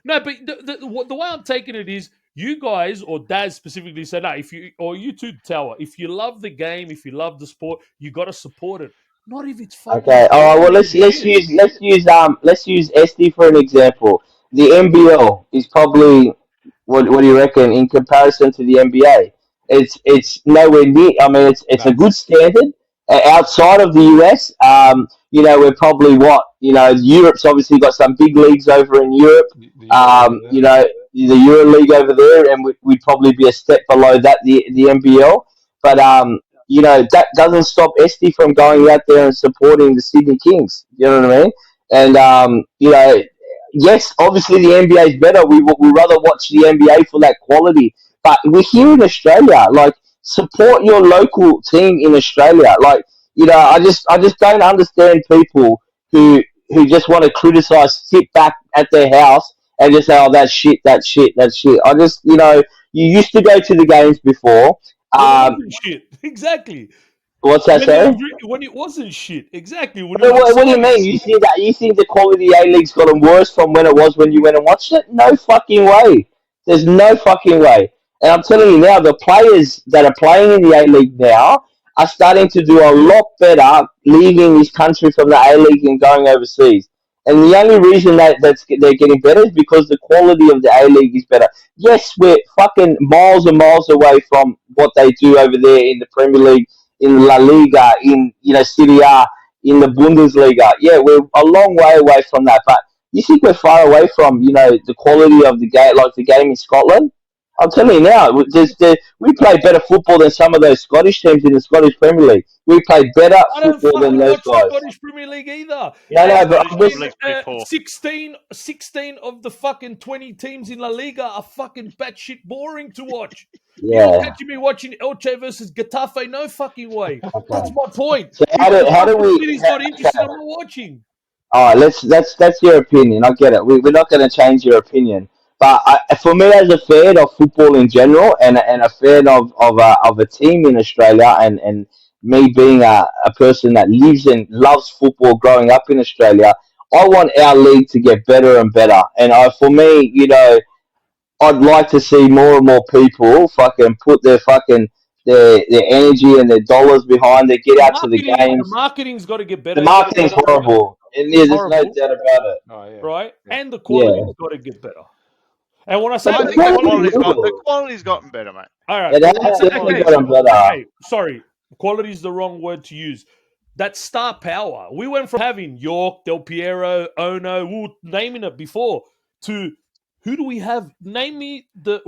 But the way I'm taking it is, you guys or Daz specifically said, no, if you or you too, Tower, if you love the game, if you love the sport, you got to support it. Not if it's fucking. Okay. All right. Well, let's shit. use SD for an example. The NBL is probably what do you reckon in comparison to the NBA? It's nowhere near. I mean, it's a Nah, good standard. Outside of the US, we're probably Europe's obviously got some big leagues over in Europe. the Euro League over there. The Euro League over there, and we'd probably be a step below that, the NBL. But that doesn't stop Esty from going out there and supporting the Sydney Kings. You know what I mean? And yes, obviously the NBA is better. We rather watch the NBA for that quality. But we're here in Australia. Like, support your local team in Australia. Like, I just don't understand people who just want to criticize, sit back at their house and just say, "Oh, that's shit, that's shit, that's shit." I just, you used to go to the games before, When it wasn't shit. Exactly. What's that, sorry? When it wasn't shit. Exactly. When it was What do you exciting. mean? You think that you think the quality of the A League's gotten worse from when it was when you went and watched it? No fucking way. There's no fucking way. And I'm telling you now, the players that are playing in the A League now are starting to do a lot better leaving this country from the A League and going overseas. And the only reason they're getting better is because the quality of the A League is better. Yes, we're fucking miles and miles away from what they do over there in the Premier League, in La Liga, in Serie A, in the Bundesliga. Yeah, we're a long way away from that. But you think we're far away from the quality of the game, like the game in Scotland? I'm telling you now, we play better football than some of those Scottish teams in the Scottish Premier League. We play better I don't football than fucking those watch the guys. Scottish Premier League either. No, no, but Scottish Premier League's pretty poor. 16 of the fucking 20 teams in La Liga are fucking batshit boring to watch. Yeah. You're catching me watching Elche versus Getafe? No fucking way. Okay. That's my point. So how do we? City's not interested. I'm not watching. All right, that's your opinion. I get it. We're not going to change your opinion. But for me, as a fan of football in general, and a fan of a team in Australia, and me being a person that lives and loves football, growing up in Australia, I want our league to get better and better. And for me, I'd like to see more and more people fucking put their energy and their dollars behind it, get out to the The games. marketing's got to get better. The marketing's horrible. And there's no doubt about it. Oh, yeah. Right? Yeah. And the quality's got to get better. And when I say I think the quality's gotten better, mate. all right. It has definitely gotten better. Okay, sorry. Quality is the wrong word to use. That's star power. We went from having York, Del Piero, Ono, we were naming it before, to who do we have? Name me the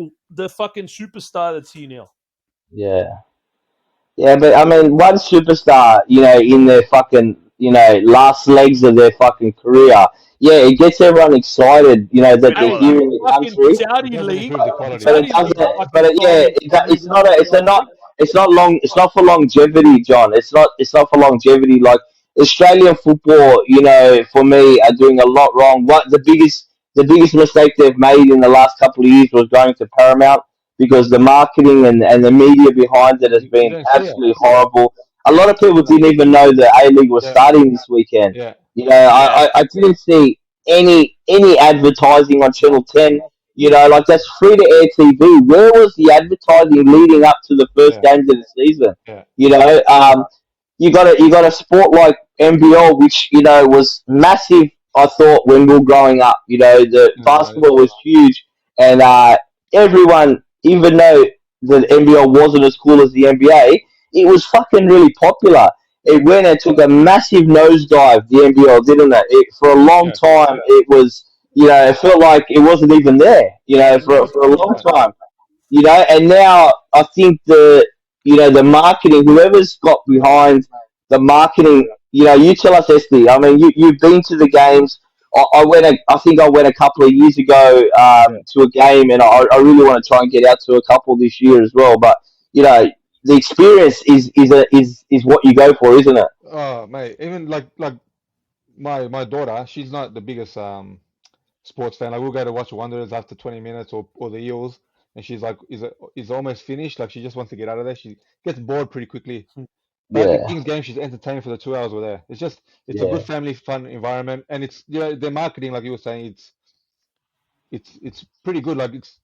fucking superstar that's here now. Yeah. Yeah, but I mean, one superstar, in their fucking, last legs of their fucking career, yeah, it gets everyone excited, that they're here in the country. Saudi league, but it doesn't. It's not for longevity, John. It's not for longevity. Like Australian football, for me, are doing a lot wrong. What the biggest mistake they've made in the last couple of years was going to Paramount, because the marketing and the media behind it has been absolutely horrible. A lot of people didn't even know the A-League was starting this weekend. Yeah. I didn't see any advertising on Channel 10. Like that's free to air TV. Where was the advertising leading up to the first games of the season? Yeah. You got a sport like NBL, which was massive. I thought when we were growing up, the basketball was huge, and everyone, even though the NBL wasn't as cool as the NBA, it was fucking really popular. It went and took a massive nosedive, the NBL, didn't it? For a long time, it was, it felt like it wasn't even there, for a long time. And now I think the marketing, whoever's got behind the marketing, you tell us, Esty. I mean, you've been to the games. I think I went a couple of years ago to a game, and I really want to try and get out to a couple this year as well. But the experience is what you go for, isn't it? Oh, mate, even like my daughter, she's not the biggest sports fan. Like we'll go to watch Wanderers after 20 minutes or the Eels, and she's like, is almost finished. Like she just wants to get out of there. She gets bored pretty quickly. But the Kings game, she's entertained for the 2 hours we're there. It's a good family fun environment, and it's their marketing, like you were saying, it's pretty good. Like it's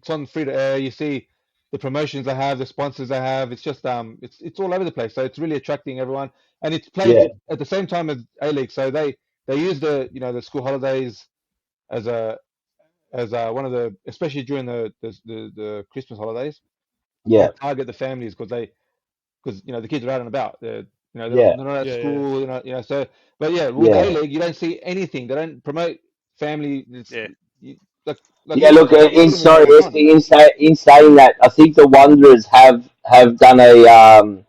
on free to air. You see the promotions they have, the sponsors they have. It's just it's all over the place. So it's really attracting everyone, and it's played at the same time as A League. So they use the school holidays as one of the, especially during the Christmas holidays. Target the families because the kids are out and about. They're not at school. So but with A League you don't see anything. They don't promote family. Look, in saying that, I think the Wanderers have done a.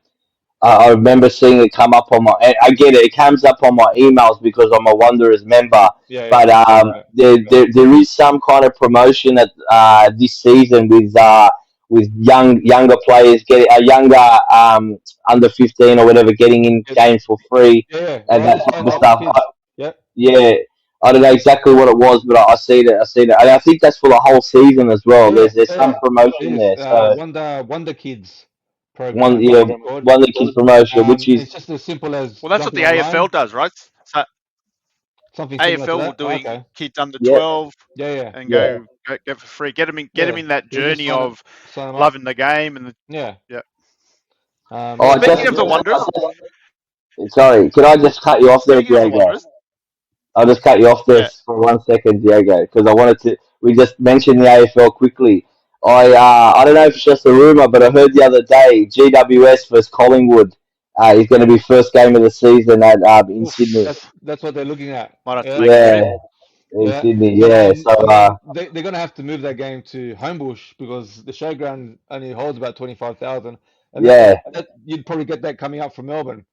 I remember seeing it come up on my. I get it. It comes up on my emails because I'm a Wanderers member. But there is some kind of promotion at this season with younger players getting younger under 15 or whatever getting in games for free and that type of stuff. I don't know exactly what it was, but I seen it. And I think that's for the whole season as well. There's some promotion there. So Wonder Kids program. one I think yeah, it's called. one of the kids promotion, which is It's just as simple as Well, that's what jumping the AFL online. does, right? So Something similar to AFL were that. Oh, doing okay. kids under yeah, 12 Yeah. and yeah. go for free. Get them Yeah. in that You just journey of sign them up. loving the game and Yeah. yeah. Oh, Speaking of the Wanderers, sorry, can I just cut you off there, speaking of the Diego? Wanderers, I'll just cut you off there yeah. for 1 second, Diego, because I wanted to. We just mentioned the AFL quickly. I don't know if it's just a rumor, but I heard the other day GWS versus Collingwood is going to be first game of the season at in Sydney. That's what they're looking at. Might have to Yeah. make a trip. Yeah, in Yeah. Sydney. But Yeah, so they're gonna have to move that game to Homebush because the showground only holds about 25,000, and yeah, that you'd probably get that coming up from Melbourne.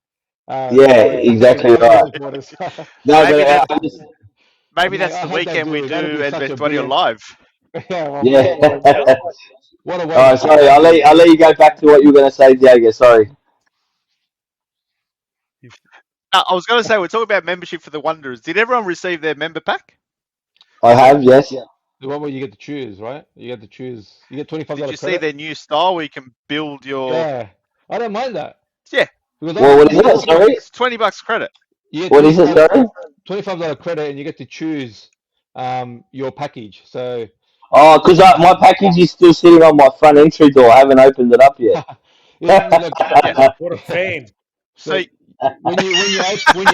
yeah, With exactly all the right. supporters. No, Maybe but that's I just that's I the hope they weekend we do. That'd do be at such a Vestuario brilliant. live. Yeah, well, yeah. what a way Oh, to kick sorry, off I'll let you go back to what you were going to say, Diego. Sorry. I was going to say, we're talking about membership for the Wanderers. Did everyone receive their member pack? I have, yes. the one where you get to choose, right? You get to choose. You get $25 Did you see credit. their new style where you can build your? Yeah, I don't mind that. Yeah. Because Well, what is it? Sorry. It's $20 credit. You get What is it? Sorry. $25 credit, and you get to choose your package. So Oh, because my package is still sitting on my front entry door. I haven't opened it up yet. look, Yeah. What a fan! So when you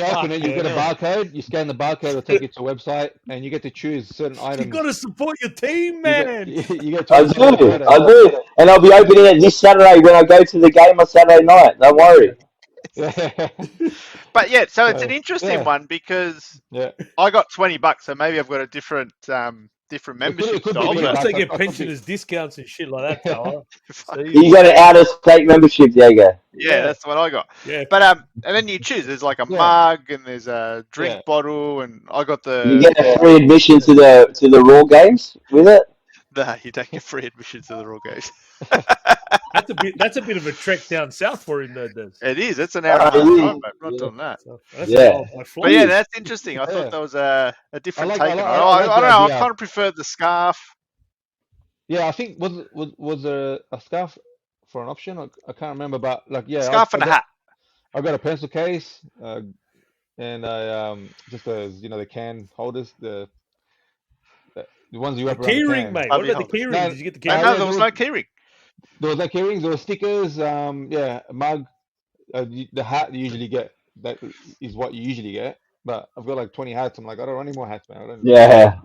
open it, you get a Fucking hell. barcode. You scan the barcode, it'll take you to a website, and you get to choose certain You items. got to support your team, You man. get I $25 do, credit. I do, and I'll be opening it this Saturday when I go to the game on Saturday night. Don't worry. Yeah. but yeah, so it's So, an interesting yeah. one because Yeah. I got $20, so maybe I've got a different membership it could be style. But you $20. also But get Could be. pensioners discounts and shit like that, Tower. You got an out-of-state membership, Diego. yeah, that's what I got. Yeah. But and then you choose. There's like a Yeah. mug and there's a drink Yeah. bottle, and I got You the. get a free admission to the Raw games with it. No, you don't get free admission to the Raw games. That's a bit of a trek down south for him, though. Des. It is. It's an hour and a half drive, mate. Not Yeah. doing that. So that's Yeah. an hour by flight. But yeah, that's interesting. I Yeah. thought that was a different like- take I on it. like- I I like don't the know. I idea. kind of preferred the scarf. Yeah, I think was there a scarf for an option? I can't remember, but like Scarf and a hat. I got a pencil case, and I just the can holders, the ones you The wrap around the keyring, can. mate. Oh, What the about the holders. keyring? No, Did you get the No, keyring? no, there was no keyring. There was no keyrings, there were stickers, a mug, the hat you usually get. That is what you usually get. But I've got like 20 hats. I'm like, I don't want any more hats, man. I don't. Yeah.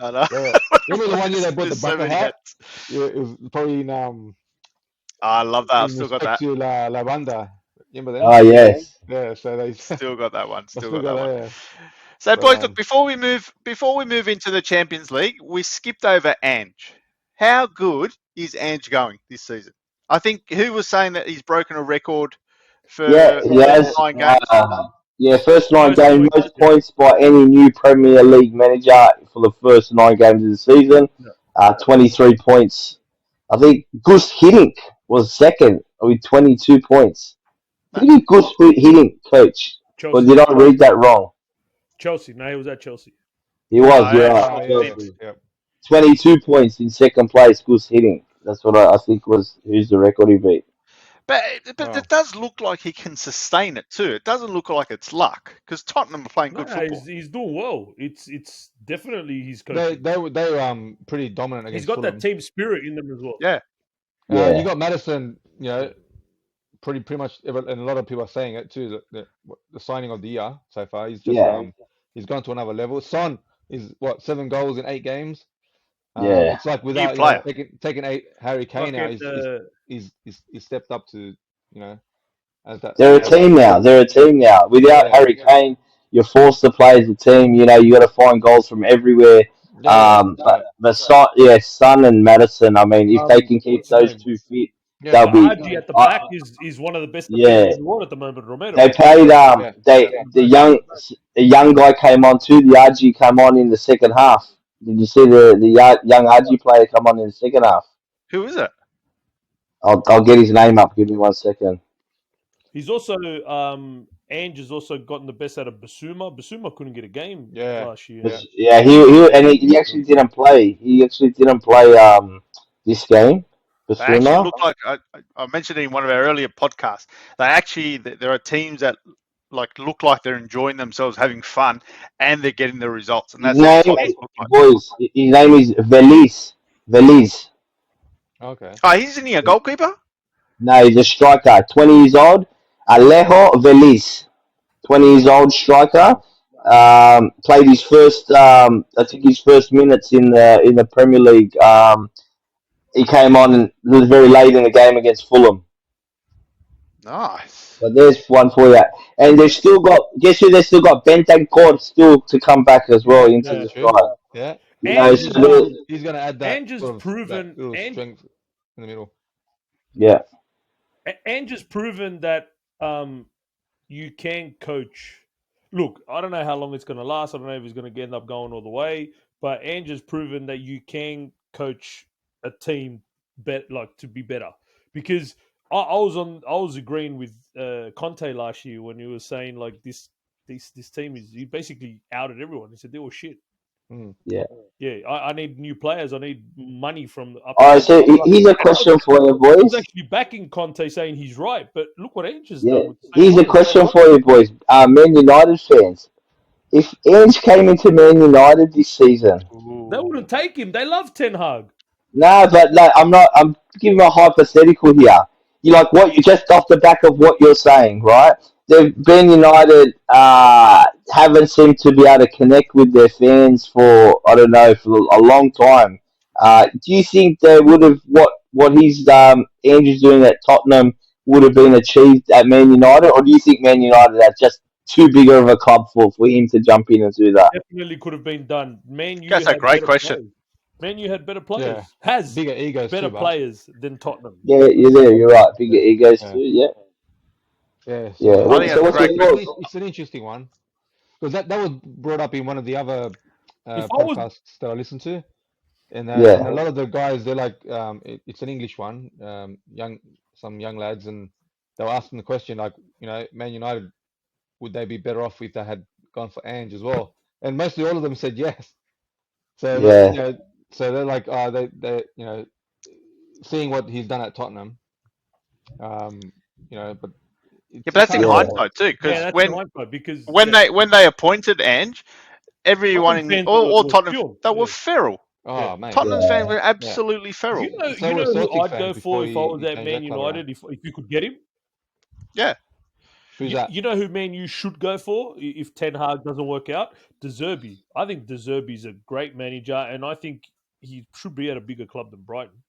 I know. Yeah. Remember the one year they bought the There's so bucket many hat? hats. Yeah, it was probably in I love that. I've in still got respect that. to La Banda. Remember them? Oh yes. Yeah, so they Still got that one. I Still got that one. yeah. So, But, boys, look, before we move into the Champions League, we skipped over Ange. How good is Ange going this season? I think who was saying that he's broken a record for Yeah, he has. first 9 games? First 9 Most games, points, most points by any new Premier League manager for the first 9 games of the season. 23 points. I think Gus Hiddink was second with 22 points. Who did Gus Hiddink coach? Or Chelsea. did I read that wrong? Chelsea. No, he was at Chelsea. He was, No, yeah. Chelsea. yeah. 22 points in second place, Gus Hiddink. That's what I think was who's the record he beat. But Wow. it does look like he can sustain it too. It doesn't look like it's luck because Tottenham are playing good football. He's doing well. It's definitely his They coaching. they were pretty dominant against He's got Fulham. that team spirit in them as well. Yeah. Yeah. You got Madison, pretty much, and a lot of people are saying it too. The signing of the year so far. He's just Yeah. he's gone to another level. Son is 7 goals in 8 games. Yeah. It's like without player. taking Harry Kane out, Fucking, he's stepped up to as that. They're a team now. Without Yeah. Harry Kane, you're forced to play as a team. You got to find goals from everywhere. But Son and Madison. I mean, if they can keep what's his those name? two fit, Yeah, they'll be. Haji at the back is one of the best defenders in the world at the moment. Romero. They paid the young guy came on too. The RG came on in the second half. Did you see the young RG player come on in the second half? Who is it? I'll get his name up. Give me 1 second. He's also Ange has also gotten the best out of Basuma. Basuma couldn't get a game last year. He actually didn't play. He actually didn't play this game. They actually Basuma. look like I mentioned in one of our earlier podcasts. There are teams that look like they're enjoying themselves, having fun, and they're getting the results. And His that's what name, Tottenham look like. boys. His name is Veliz. Okay. Oh, isn't he a goalkeeper? No, he's a striker. 20 years old. Alejo Veliz. 20 years old striker. Played his first, I think his first minutes in the Premier League. He came on very late in the game against Fulham. Nice. So there's one for you. And they've still got, guess who? They've still got Bentancur still to come back as well into the True. side. Yeah. You know, Ange so He's going to add that Ange has sort of proven that little strength in the middle. yeah. Ange has proven that you can coach. Look, I don't know how long it's going to last. I don't know if he's going to end up going all the way. But Ange has proven that you can coach a team to be better. Because I was agreeing with Conte last year when he was saying like this team is, he basically outed everyone. He said they were shit. Yeah. Yeah, I need new players. I need money from up. All right, so here's a question for you, I was boys. actually backing Conte, saying he's right, but look what Ange has Yeah. done with the same Here's a players. question for you, boys. Man United fans. If Ange came into Man United this season, They wouldn't take him. They love Ten Hag. no, but like I'm not. I'm giving a hypothetical here. You like what you just off the back of what you're saying, right? They've been United. Haven't seemed to be able to connect with their fans for I don't know for a long time. Do you think they would have what he's Andrew's doing at Tottenham would have been achieved at Man United, or do you think Man United are just too big of a club for him to jump in and do that? Definitely could have been done. Man, you That's a had great better question. players. Man, you had better players. Yeah. Has Bigger egos better too, but players than Tottenham. Yeah, you're there. You're right. Bigger egos Yeah. too. Yeah. yeah. So Yeah. I think So that's a what's great your question. thoughts? it's an interesting one because that was brought up in one of the other If I was podcasts that I listened to, and Yeah. a lot of the guys they're like, it's an English one, some young lads, and they were asking the question like, Man United, would they be better off if they had gone for Ange as well? And mostly all of them said yes. So Yeah. so they're like, they seeing what he's done at Tottenham, but Yeah, it's but that's in hard to say. hindsight too, because that's hindsight because when they appointed Ange, everyone Tottenham in fans all were Tottenham fueled. they were feral. Oh man, Tottenham Yeah. fans were absolutely feral. You so were know who Celtic I'd go fans for before if I was he at changed Man that club around. United if you could get him. Yeah. Who's that? You know who Man you should go for if Ten Hag doesn't work out? De Zerbi. I think De Zerbi's a great manager, and I think he should be at a bigger club than Brighton.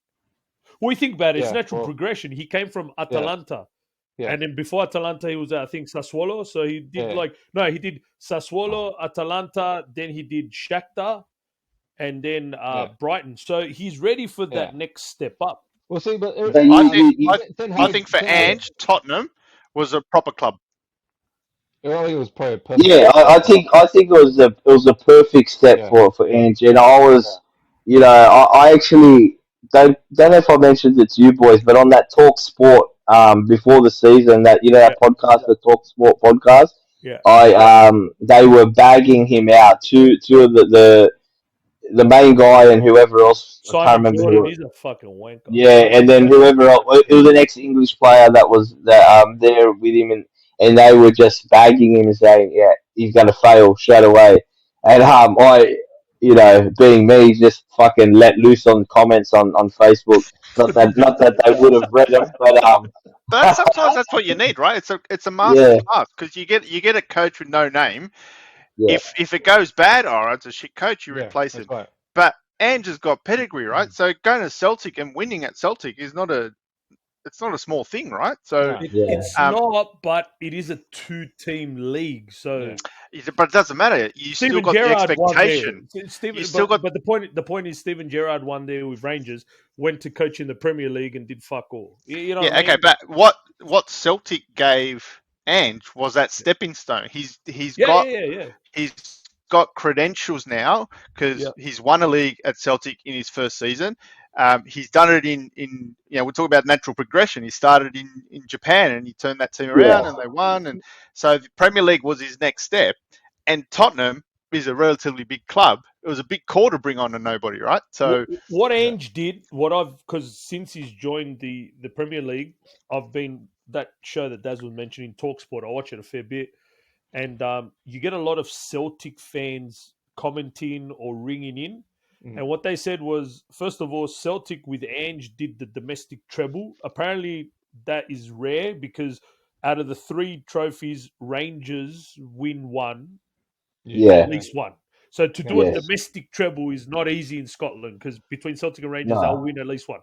Well, you think about it, it's Yeah, natural well, progression. He came from Atalanta. Yeah. And then before Atalanta, he was at, I think, Sassuolo. So he did he did Sassuolo, Atalanta, then he did Shakhtar, and then Brighton. So he's ready for that next step up. Well, see, but I think for Ange, Tottenham was a proper club. It was probably perfect. Yeah, I think it was a perfect step for Ange, and I was, I actually don't know if I mentioned it to you boys, but on that Talk Sport before the season, that that podcast, the Talk Sport podcast, they were bagging him out. Two of the main guy and whoever else, I can't Simon remember Jordan, who. he's a fucking wanker. Yeah, and then whoever else, it was an ex-English player that was there with him, and they were just bagging him and saying, "Yeah, he's gonna fail straight away." And I, being me, just fucking let loose on comments on Facebook. Not that they would have read them, But sometimes that's what you need, right? It's a master class because you get a coach with no name. Yeah. If it goes bad, all right, it's a shit coach. You replace him. Right. But Ange has got pedigree, right? So going to Celtic and winning at Celtic is not a small thing, right? So it's not, but it is a two-team league. So, but it doesn't matter. You still got the expectation. But the point is, Steven Gerrard won there with Rangers, went to coach in the Premier League and did fuck all. You know what I mean? Okay, but what Celtic gave Ange was that stepping stone. He's got credentials now because he's won a league at Celtic in his first season. He's done it in we're talking about natural progression. He started in Japan and he turned that team around and they won. And so the Premier League was his next step. And Tottenham is a relatively big club. It was a big call to bring on a nobody, right? So what Ange did, because since he's joined the Premier League, I've been that show that Daz was mentioning, Talksport. I watch it a fair bit, and you get a lot of Celtic fans commenting or ringing in. And what they said was, first of all, Celtic with Ange did the domestic treble. Apparently, that is rare because out of the 3 trophies, Rangers win 1, at least 1. So to do a domestic treble is not easy in Scotland because between Celtic and Rangers, they'll win at least 1.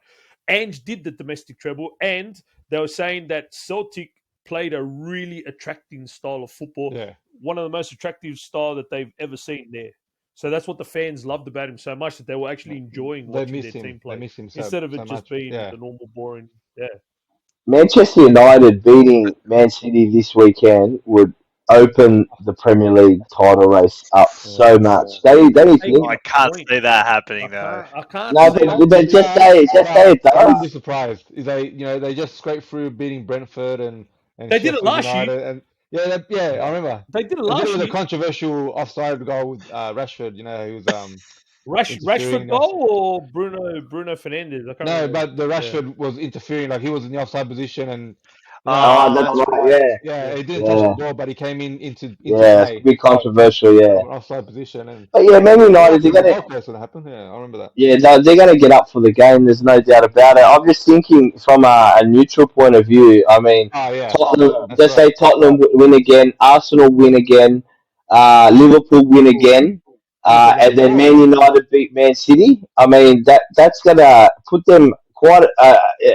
Ange did the domestic treble, and they were saying that Celtic played a really attracting style of football. One of the most attractive style that they've ever seen there. So that's what the fans loved about him so much, that they were actually enjoying watching their team play instead of it just being the normal boring. Manchester United beating Man City this weekend would open the Premier League title race up so much. They think. I can't see that happening though. I can't. No, but just say it I does. wouldn't be surprised if they just scraped through beating Brentford and they did it last United year. And I remember they did it last year. It was a controversial offside goal with Rashford. He was Rashford goal or Bruno Fernandes? I can't remember. But the Rashford was interfering, like he was in the offside position and. That's right. Yeah, he didn't touch the ball, but he came into play. It's a bit controversial, from an offside position. And but Man United, they're gonna. That's what happened. Yeah, I remember that. Yeah, they're gonna get up for the game. There's no doubt about it. I'm just thinking from a neutral point of view. I mean, Tottenham. Let's say Tottenham win again, Arsenal win again, Liverpool win again, and then Man United beat Man City. I mean, that's gonna put them quite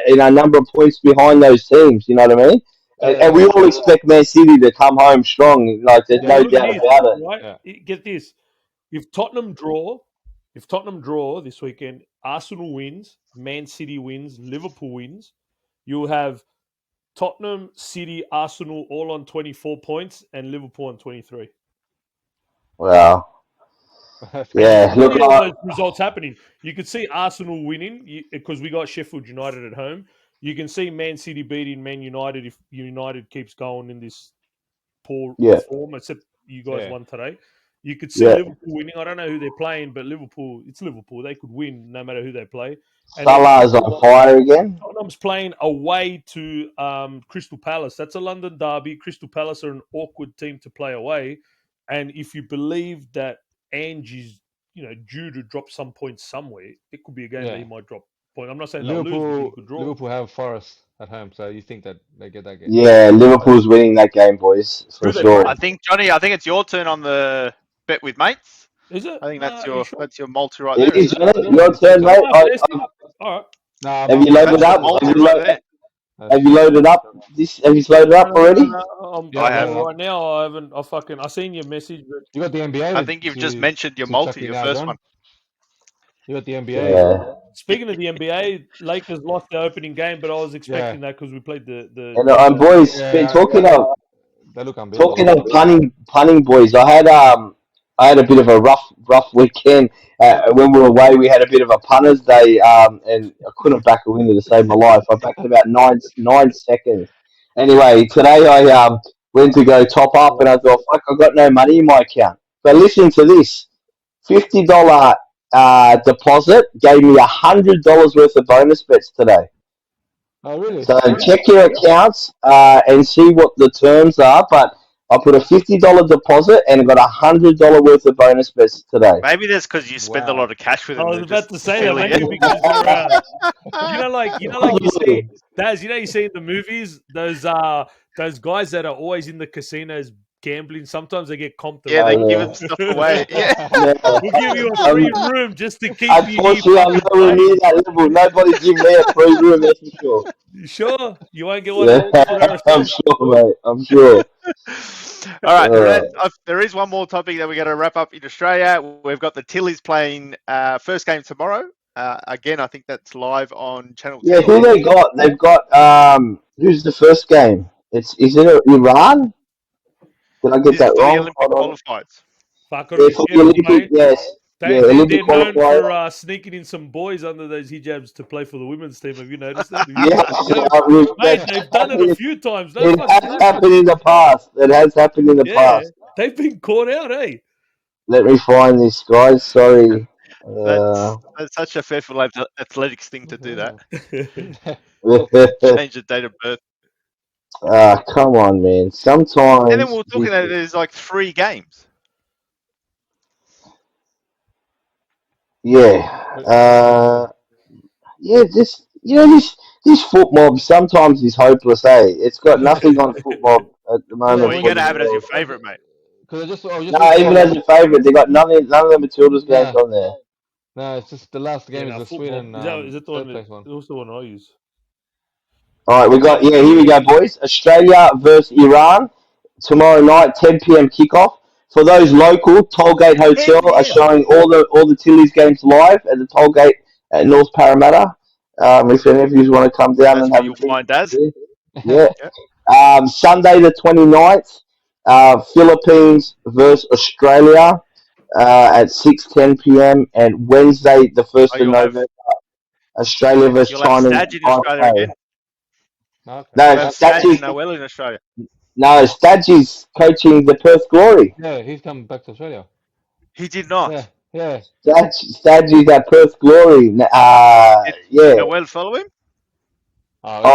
in a number of points behind those teams. You know what I mean? And we all expect Man City to come home strong. Like there's no doubt about it. Right? Get this: if Tottenham draw this weekend, Arsenal wins, Man City wins, Liverpool wins, you'll have Tottenham, City, Arsenal all on 24 points, and Liverpool on 23. Wow. Yeah, look at all those results happening. You could see Arsenal winning because we got Sheffield United at home. You can see Man City beating Man United if United keeps going in this poor form, except you guys won today. You could see Liverpool winning. I don't know who they're playing, but it's Liverpool. They could win no matter who they play. Salah's on fire again. Tottenham's playing away to Crystal Palace. That's a London derby. Crystal Palace are an awkward team to play away. And if you believe that Ange is due to drop some points somewhere, it could be a game that he might drop point. I'm not saying Liverpool have Forest at home, so you think that they get that game? Yeah, Liverpool's winning that game, boys, for sure. I think Johnny, it's your turn on the bet with mates. Is it? I think that's your multi right there. It is, your turn, mate. All right. Have you loaded up? Have you loaded up? Have you loaded up already? I have right now. I haven't. I seen your message. But you got the NBA. I think you've just mentioned your multi, your first one. You got the NBA. Yeah. Speaking of the NBA, Lakers lost the opening game, but I was expecting that because we played the. And boys, talking of punning, boys. I had a bit of a rough weekend. When we were away, we had a bit of a punters day, and I couldn't back a winner to save my life. I backed about 9 seconds. Anyway, today I went to go top up, and I thought, fuck, I've got no money in my account. But listen to this: $50 deposit gave me $100 worth of bonus bets today. Oh, really? So check your accounts and see what the terms are, but I put a $50 deposit and got $100 worth of bonus bets today. Maybe that's because you spend a lot of cash with them. I was about to say that. Maybe because you're you see, Daz, you see in the movies those guys that are always in the casinos gambling. Sometimes they get comped. Yeah, they giving stuff away. We'll give you a free room just to keep you. Unfortunately, I'm nowhere near that level. Nobody's giving me a free room. That's for sure. You sure? You won't get one. I'm sure, mate. I'm sure. All right, there is one more topic that we're going to wrap up in Australia. We've got the Tillies playing first game tomorrow. Again, I think that's live on Channel 10. Yeah, who they got? They've got who's the first game? Is it Iran? Did I get that wrong? The Olympic qualifiers. For the Olympic, yes. Olympic They're known qualifier. for sneaking in some boys under those hijabs to play for the women's team. Have you noticed that? Yes, Mate, they've done it a few times. No it fucking has bullshit. happened in the past. It has happened in the Yeah, past. they've been caught out, eh? Let me find this, guys. Sorry. That's such a Fairfield Athletics thing to do that. Change the date of birth. Come on, man. And then Sometimes we were talking that there's like 3 games. yeah. This foot mob sometimes is hopeless, eh? It's got nothing on foot mob at the Yeah, moment. Well, you For got the to have it as your world. favourite, mate. because I was just No, looking even at as a favourite, they got none of the Matildas games nah, on there. nah. It's just the last Yeah, game is now the football Sweden is that the one third that place one. also the one I use? All right, we got here we go, boys. Australia versus Iran tomorrow night, 10 p.m. kickoff. For those local, Tollgate 10 Hotel are p.m. showing all the Tillies games live at the Tollgate at North Parramatta. If any of you want to come down That's and where have a you'll drink, find Daz. yeah. Yep. Sunday the 29th, Philippines versus Australia at 6:10 p.m. and Wednesday the 1st Oh, of November, Australia versus you'll have China in Stadge in Australia Taipei. again. Okay. No, You'll have Stadge and Stadgy's, Noel in Australia. no, Stadgy's coaching the Perth Glory. Yeah, he's come back to Australia. He did Yeah, not. yeah. Stadgy's at Perth Glory. Did Yeah. Noel follow him? I would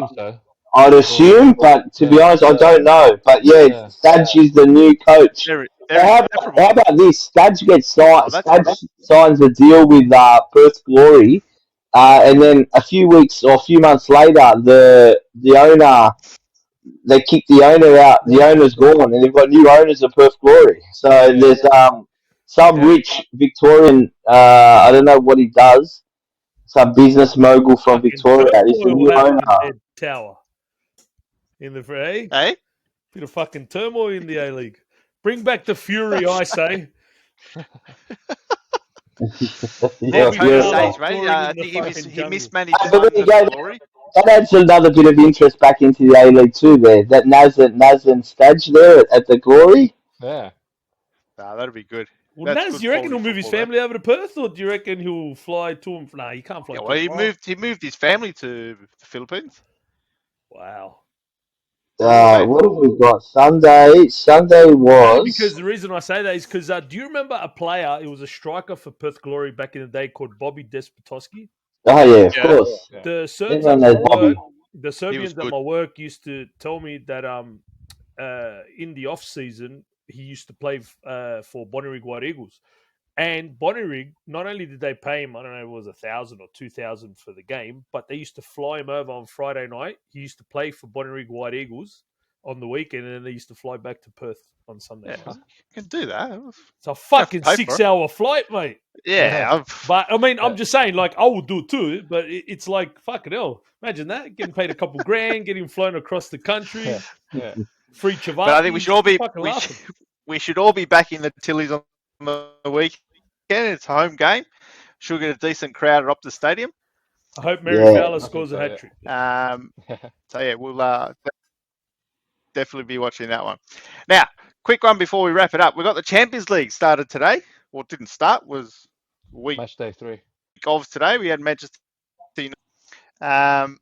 assume so. I'd Or assume, but to be yeah, honest, I don't know. But yeah, yeah. Stadgy's the new coach. They're How inseparable. about this? Oh, that's good. Stadge signs a deal with Perth Glory, and then a few weeks or a few months later, the owner they kick the owner out. The owner's gone, and they've got new owners of Perth Glory. So Yeah. there's some Yeah. rich Victorian. I don't know what he does. Some business mogul from Fucking Victoria. He's the turmoil new happened in owner. their tower in the eh? Hey? Bit of fucking turmoil in the A League. Bring back the fury, I say. Yeah, Bobby Tony Yeah. Fowler Sage, mate. scoring I in the think fucking he jungle. mismanaged But there funds you at the go. Glory. That adds another bit of interest back into the A League too. There, that Naz and Stadge there at the Glory. Yeah. Nah, that'd be good. Well, That's Naz, good do you reckon quality he'll move his football, though. family over to Perth, or do you reckon he'll fly to him? Nah, he can't fly Yeah, to well, him. he moved his family to the Philippines. Wow. What have we got? Sunday. Sunday Only because was. the reason I say that is because do you remember a player? It was a striker for Perth Glory back in the day called Bobby Despotowski. Oh yeah, of Yeah, course. Yeah. The Serbs Everyone at my knows work, Bobby. the he was Serbians at good. my work used to tell me that in the off season he used to play for Bonnyrigg White Eagles. And Bonnyrigg, not only did they pay him, I don't know, it was 1,000 or 2,000 for the game, but they used to fly him over on Friday night. He used to play for Bonnyrigg White Eagles on the weekend, and then they used to fly back to Perth on Sunday Yeah, night. you can do that. It's a You have to fucking pay for it. 6-hour flight, mate. Yeah, But I mean, I'm Yeah. just saying, like, I would do it too, but it's like, fucking hell. Imagine that, getting paid a couple grand, getting flown across the country, Yeah. free but I think we chavatis, should all be fucking laughing. we should all be backing the Tillies on the weekend. It's a home game. Should get a decent crowd at Optus Stadium. I hope Mary Yeah. Fowler I think scores a so, hat yeah. trick. So yeah, we'll definitely be watching that one. Now, quick one before we wrap it up. We got the Champions League started today. Well, it didn't start. Was week Match day 3. of today. We had Manchester United. Um,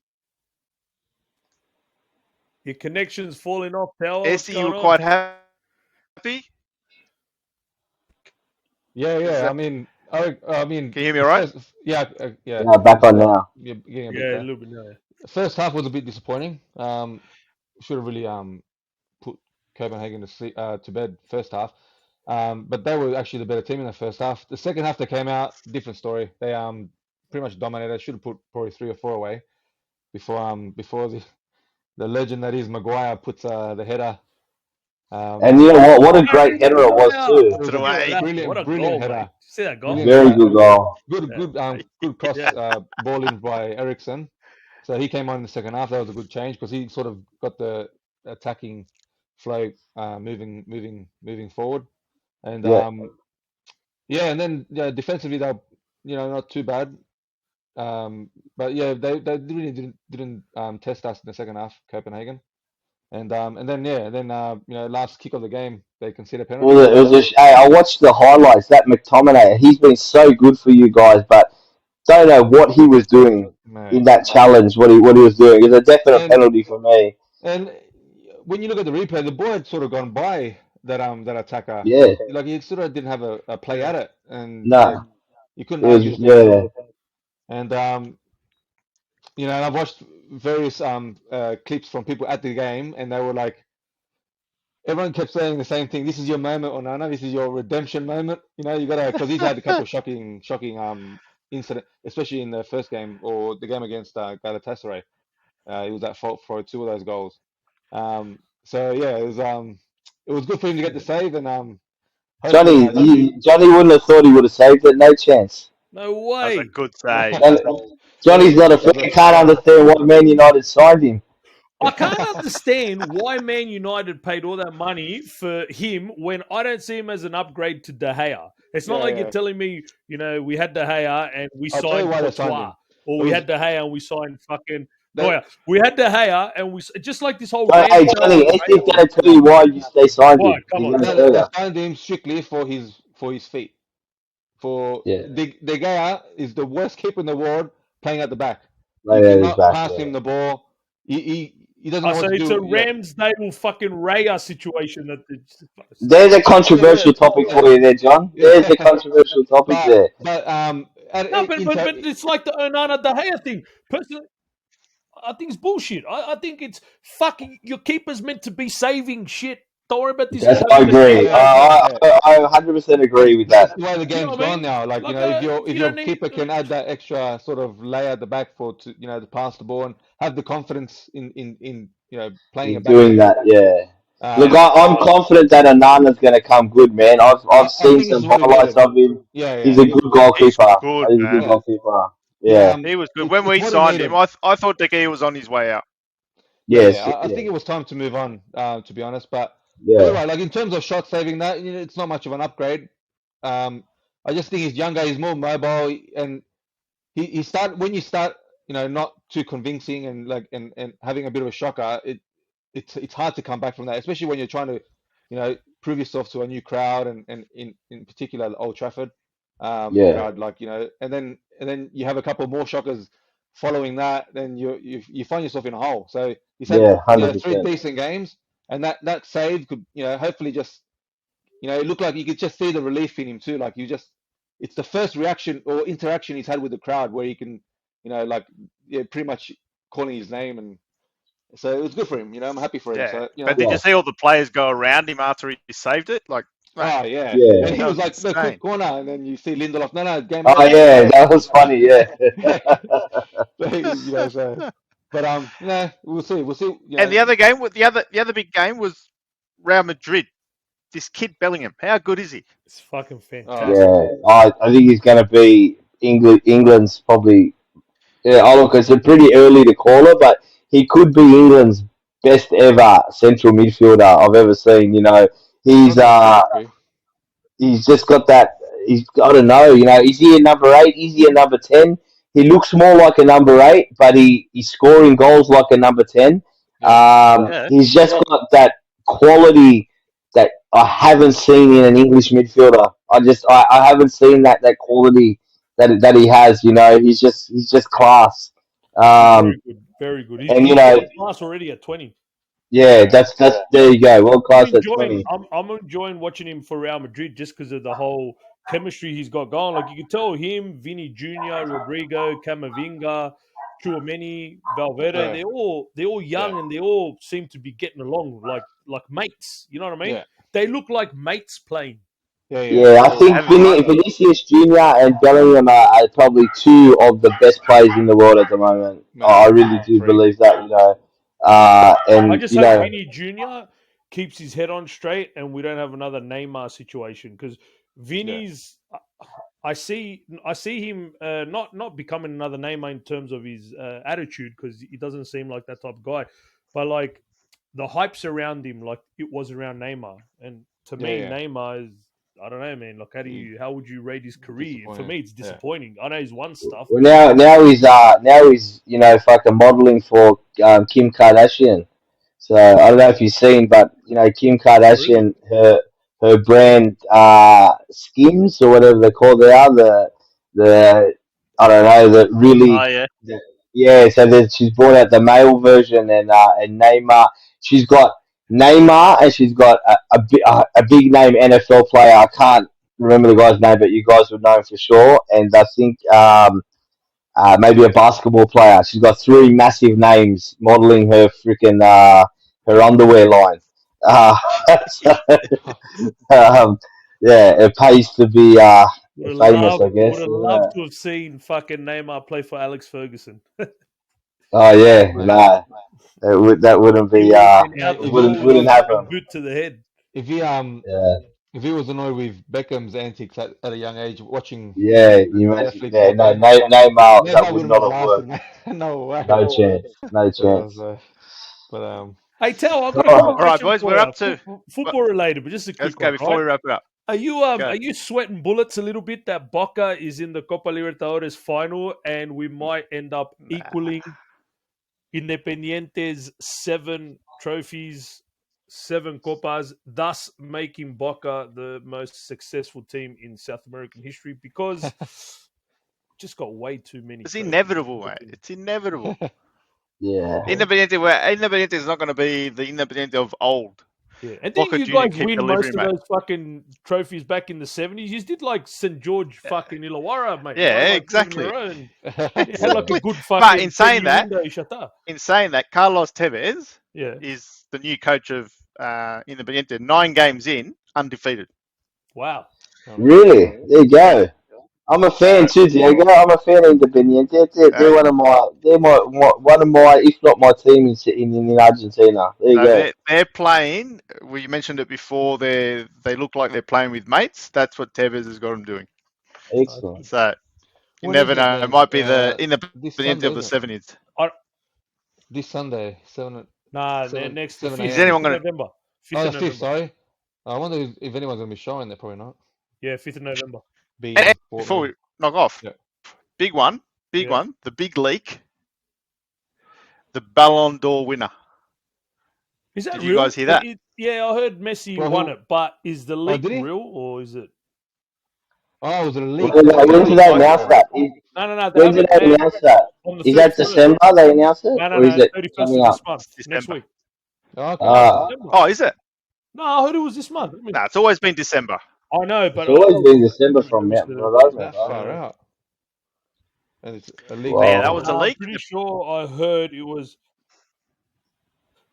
Your connection's falling off, Tower. What's Essie, you going were on? quite happy. Yeah. That, I mean, can you hear me the all right? first, yeah, yeah. Yeah, back on now. You're getting a bit Yeah, a there. little bit now. First half was a bit disappointing. Should have really put Copenhagen to bed first half. But they were actually the better team in the first half. The second half they came out, different story. They pretty much dominated. Should have put probably 3 or 4 away before the legend that is Maguire puts the header. And you know what? What a Harry great header it was Maguire. too. It was To the a Get way. that. What a brilliant goal, mate. header. See that goal? Brilliant Very header. good goal. Good cross Yeah. ball in by Ericsson. So he came on in the second half. That was a good change because he sort of got the attacking flow moving forward. And Yeah. and then defensively they're not too bad. But yeah, they really didn't test us in the second half, Copenhagen. And then last kick of the game they conceded a penalty. Well, it was I watched the highlights. That McTominay, he's been so good for you guys, but don't know what he was doing in that challenge. What he was doing. It's a definite penalty for me. And when you look at the replay, the ball had sort of gone by that attacker. Yeah, Like he sort of didn't have a play at it, and no, you couldn't it was argue with that. yeah. And and I've watched various clips from people at the game, and they were like, everyone kept saying the same thing. This is your moment, Onana. This is your redemption moment. You gotta, because he's had a couple of shocking incident, especially in the first game or the game against Galatasaray. He was at fault for 2 of those goals. So yeah, it was good for him to get the save, and hopefully Johnny wouldn't have thought he would have saved it. No chance. No way. That's a good save. Johnny's not a fan. Can't understand why Man United signed him. I can't understand why Man United paid all that money for him when I don't see him as an upgrade to De Gea. It's not like you're telling me, we had De Gea and we signed Courtois, or we had De Gea and we signed fucking Neuer. We had De Gea and we just like this whole. Hey Johnny, he's going to tell you why they signed him. Come on. They signed him strictly for his feet. De Gea is the worst keeper in the world playing at the back. You cannot pass him the ball. He doesn't know what to do. So it's a Ramsdale fucking Raya situation. There's a controversial topic for you there, John. There's a controversial topic there. But it's like the Onana De Gea thing. Personally, I think it's bullshit. I think it's fucking your keeper's meant to be saving shit. Don't worry about this. I agree. I 100% agree with that. That's the way the game's gone now. Like, if your keeper can add that extra sort of layer at the back to pass the ball and have the confidence in playing it back. Doing that, yeah. Look, I'm confident that Onana's going to come good, man. I've seen some highlights of him. Yeah. He's a good goalkeeper. He's good, He's a good goalkeeper. Yeah. He was good. When we signed him, I thought De Gea was on his way out. Yes. I think it was time to move on, to be honest. But yeah, like in terms of shot saving, that it's not much of an upgrade. I just think he's younger, he's more mobile, and he when you start, not too convincing and having a bit of a shocker, it's hard to come back from that, especially when you're trying to, prove yourself to a new crowd and in particular the Old Trafford crowd, and then you have a couple more shockers following that, then you find yourself in a hole. So he's had 3 decent games, and that save could hopefully just it looked like you could just see the relief in him too. Like it's the first reaction or interaction he's had with the crowd where he can pretty much calling his name, and so it was good for him. I'm happy for him. So, but did you see all the players go around him after he saved it? Like, oh yeah. And he was like, "No, quick corner," and then you see Lindelof. No, game. Oh yeah, that was funny. Yeah. But we'll see. And the other game, the other big game was Real Madrid. This kid Bellingham, how good is he? It's fucking fantastic. Yeah, I think he's going to be England's probably. Yeah, look, it's pretty early to call it, but he could be England's best ever central midfielder I've ever seen. He's just got that. I don't know. Is he a number 8? Is he a number 10? He looks more like a number 8, but he's scoring goals like a number 10. He's just got that quality that I haven't seen in an English midfielder. I haven't seen that quality that he has. He's just class. Very good. He's class already at 20. Yeah, that's there you go. World class at 20. I'm enjoying watching him for Real Madrid just because of the whole chemistry he's got going. Like, you can tell him, Vinny Jr., Rodrigo, Camavinga, Tchouameni, Valverde, they're all young and they all seem to be getting along like mates. You know what I mean? Yeah. They look like mates playing. Yeah, I think Vinicius Jr. and Bellingham are probably 2 of the best players in the world at the moment. I really do believe that, and I just hope Vinny Jr. keeps his head on straight and we don't have another Neymar situation, because Vinny's. I see him not becoming another Neymar in terms of his attitude, because he doesn't seem like that type of guy, but like the hype's around him, like it was around Neymar, and to me, Neymar is. I don't know, man. Like, how would you rate his career? For me, it's disappointing. I know he's won stuff. Well, now he's fucking modeling for Kim Kardashian. So I don't know if you've seen, but Kim Kardashian, her brand Skims or whatever they call they are, the I don't know, the really Oh yeah. yeah. So she's brought out the male version, and Neymar. She's got Neymar, and she's got a big name NFL player. I can't remember the guy's name, but you guys would know him for sure. And I think maybe a basketball player. She's got three massive names modeling her freaking her underwear line. Uh, so, yeah, it pays to be famous, I guess. Would have loved to have seen fucking Neymar play for Alex Ferguson. Oh yeah, Mate. nah, that wouldn't be And out the it door with wouldn't a happen. boot to the head. If he Yeah, if he was annoyed with Beckham's antics at a young age, watching yeah, you imagine. Netflix Yeah, all no, day, Neymar, that Neymar would wouldn't not have have worked. lasted. No way. No chance, no chance. But Hey, Tal, I've got a quick Oh, All right, question boys, for we're you. up to. Football related, but just a Let's quick go one, before right? we wrap it up. Are you sweating bullets a little bit that Boca is in the Copa Libertadores final and we might end up equaling Independiente's 7 trophies, 7 Copas, thus making Boca the most successful team in South American history because just got way too many. It's trophies. inevitable, mate. It's inevitable. yeah. Independiente is not going to be the Independiente of old. Yeah, and Boca didn't you Junior guys keep win delivering, most of mate. those fucking trophies back in the 70s? You did like St. George fucking Illawarra, mate. Yeah, You won, like, 7 exactly. in a row and you Exactly. had like a good But fucking in saying 10-year that, window, Carlos Tevez yeah. is the new coach of Independiente. 9 games in, undefeated. Wow. Really? There you go. I'm a fan too, Diego. I'm a fan of Independiente. They're one of my, if not my team in Argentina. There you go. They're playing. We mentioned it before. They look like they're playing with mates. That's what Tevez has got them doing. Excellent. So you when never is it know. then? It might be the This Independiente Sunday, of the isn't it? 70s. This Sunday, Next the 7 5th, Is a.m. anyone 5th of going to? November. 5th Oh, of the 5th, November. sorry. I wonder if anyone's going to be showing there. Probably not. Yeah, 5th of November. Before we knock off, Yeah. big one, Yeah. the big leak, the Ballon d'Or winner. Is that Did real? you guys hear that? Yeah, I heard Messi Well, won it, but is the leak did he? real or is it? Oh, was it a leak? When did they announce that? No. They When did haven't. they announce that? On the Is that 31st. December they announced it? Or is No. it 31st coming of up? this month. It's Next December. week. Okay. Oh, is it? No, I heard it was this month. No, it's always been December. I know, but It's always been December from Let me what I've heard. That far out. And it's a leak. Wow. Yeah, that was a I'm leak. pretty sure I heard it was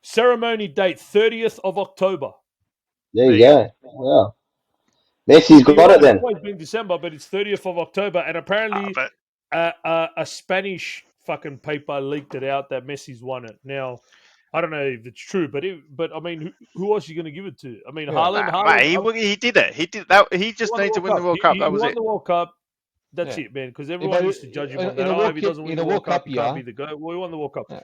ceremony date 30th of October. There you go. Wow. Messi's got it then. It's always been December, but it's 30th of October, and apparently a Spanish fucking paper leaked it out that Messi's won it. Now, I don't know if it's true, but I mean, who else are you going to give it to? I mean, Haaland. Mate, he did it. He did that. He just needs to win the World Cup. That was he won it. the World Cup. That's it, man. Because everyone used to judge him on that. If he doesn't win the World Cup, he can't be the GOAT. Well, he won the World Cup. Yeah.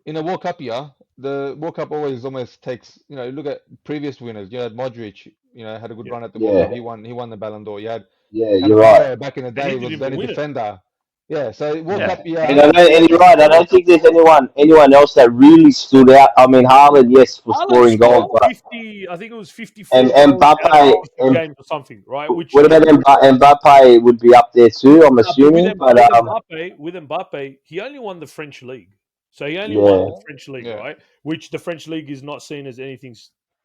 In a World Cup year, the World Cup almost takes. Look at previous winners. You had Modric. Had a good run at the World Cup. He won the Ballon d'Or. You had you're right. back in the day was the only defender. Yeah, so World Cup year. And you're right. I don't think there's anyone else that really stood out. I mean, Haaland, yes, for scoring goals, but 50. I think it was 54 and goals out Mbappe of 50 games or something, right? Which what about Mbappe would be up there too? I'm assuming, with Mbappe, he only won the French league, so he only won the French league, right? Which the French league is not seen as anything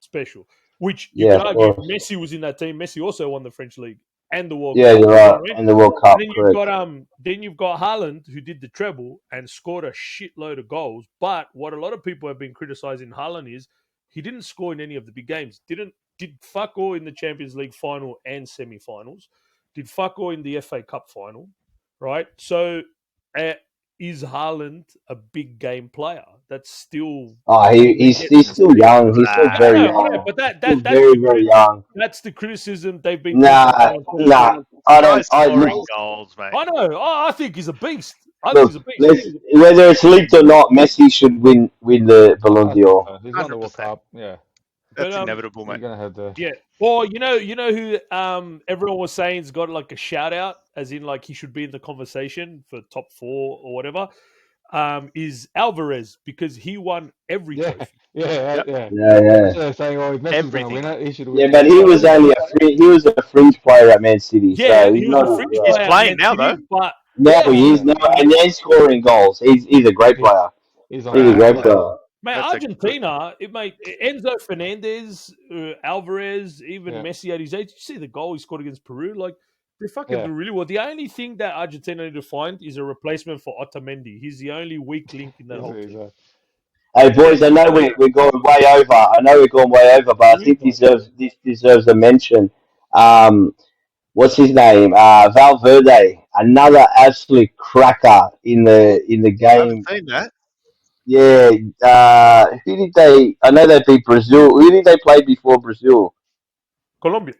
special. Which you could argue if Messi was in that team. Messi also won the French league and the World Cup. Yeah, you're right. And the World Cup. And then you've got Haaland, who did the treble and scored a shitload of goals. But what a lot of people have been criticizing Haaland is he didn't score in any of the big games. Did fuck all in the Champions League final and semi-finals. Did fuck all in the FA Cup final, right? So is Haaland a big game player? That's still he's still young. He's still very young. But that's very, very young. That's the criticism they've been. Nah. I don't. Goals, mate. I know. I think he's a beast. Whether it's leaked or not, Messi should win the Ballon d'Or. He's won the World Cup. Yeah. That's inevitable, mate. You're gonna have the Well, you know who everyone was saying's got like a shout out, as in like he should be in the conversation for top 4 or whatever. is Alvarez because he won every trophy. Yep. Yeah. Saying, oh, if Messi's going to Everything. win it, he should win Yeah, it. but he was only he was a fringe player at Man City, Yeah, so he he's was not. a fringe He's player at playing Man now, City, though. but Now yeah, he is now, and he's scoring goals. He's a great player. He's He's a on great fire. player. mate, That's a good. Argentina, Enzo Fernandez, Alvarez, even Yeah. Messi at his age. Did you see the goal he scored against Peru? Like they fucking Yeah. do really well. The only thing that Argentina need to find is a replacement for Otamendi. He's the only weak link in that whole team. Hey boys, I know we're going way over. I know we're going way over, but I think this deserves a mention. What's his name? Valverde, another absolute cracker in the I haven't game. seen that. Yeah. Who did they? I know they beat Brazil. Who did they play before Brazil? Colombia.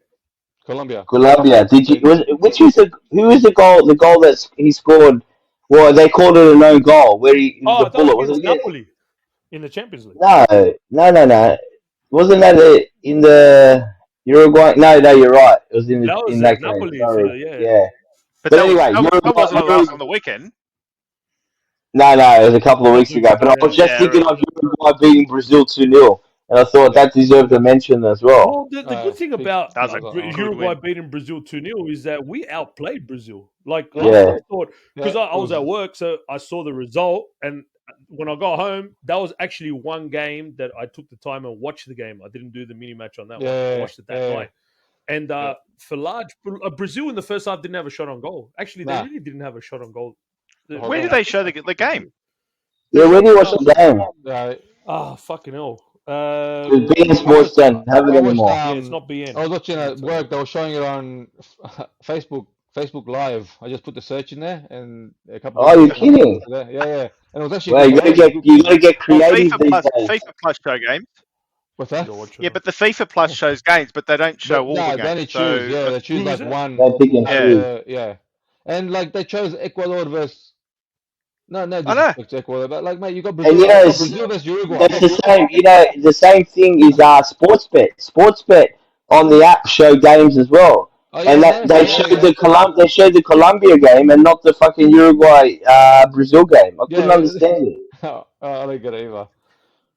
Colombia. Did you? Who was the goal? The goal that he scored. Well, they called it a no goal. Where it was a That was bullet. Was it against against? Napoli in the Champions League. No. Wasn't that in the Uruguay? No, you're right. It was in That was that game. Napoli for Sorry. yeah. Yeah. But But that, anyway, that wasn't Uruguay. on the weekend. No, it was a couple of That was weeks weeks ago. But ago, I was yeah. just thinking of Uruguay beating Brazil 2-0, and I thought that deserved a mention as well. Well, the good thing about That was a good Uruguay win. beating Brazil 2-0 is that we outplayed Brazil. Like Yeah. I thought, because I was at work, so I saw the result, and when I got home, that was actually one game that I took the time and watched the game. I didn't do the mini match on that one. I watched it that night. And for large, Brazil in the first half didn't have a shot on goal. Actually, they really didn't have a shot on goal. Where did they show the game? Yeah, where do you watch the game? Fucking hell. BN Sports don't have it anymore. Yeah, it's not BN. I was watching at work. They were showing it on Facebook Live. I just put the search in there, and a couple. Oh, you're kidding? Yeah. And it was actually. Well, you gotta get creative these days. FIFA Plus show games. What's that? Yeah, but the FIFA Plus shows games, but they don't show all the games. They only choose. Yeah, they choose like one. They pick and choose. Yeah, and like they chose Ecuador versus. No, I know. disrespect to Ecuador, but like, mate, you got Brazil, And you know, Brazil versus Uruguay. that's the same. You know, the same thing is Sportsbet. Sportsbet on the app show games as well. Oh, yeah, And that they showed the Colombia game and not the fucking Uruguay Brazil game. I couldn't understand it. I don't get it either.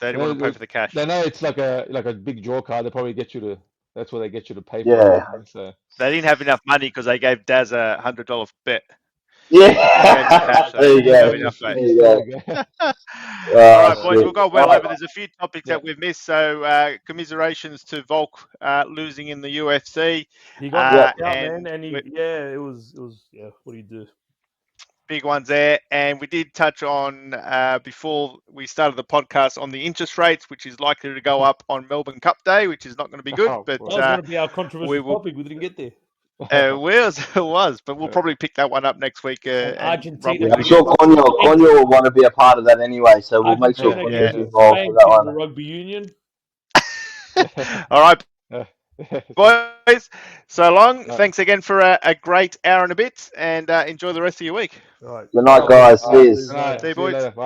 They didn't want to pay for the cash. They know it's like a big draw card. They probably get you to. That's where they get you to pay for it. So. They didn't have enough money because they gave Daz a $100 bet. Yeah. There you go. All right, boys, we've got well over. There's a few topics that we've missed, so commiserations to Volk losing in the UFC. He got man, and it was what do you do? Big ones there, and we did touch on before we started the podcast on the interest rates, which is likely to go up on Melbourne Cup Day, which is not going to be good. But that was going to be our controversial topic. We didn't get there. It was, but we'll probably pick that one up next week. Argentina. I'm sure Conyo will want to be a part of that anyway, so we'll make sure Conyo's involved with that one. The rugby union. All right, boys. So long. Thanks again for a great hour and a bit, and enjoy the rest of your week. All right. Good night, guys. Cheers. See you, boys.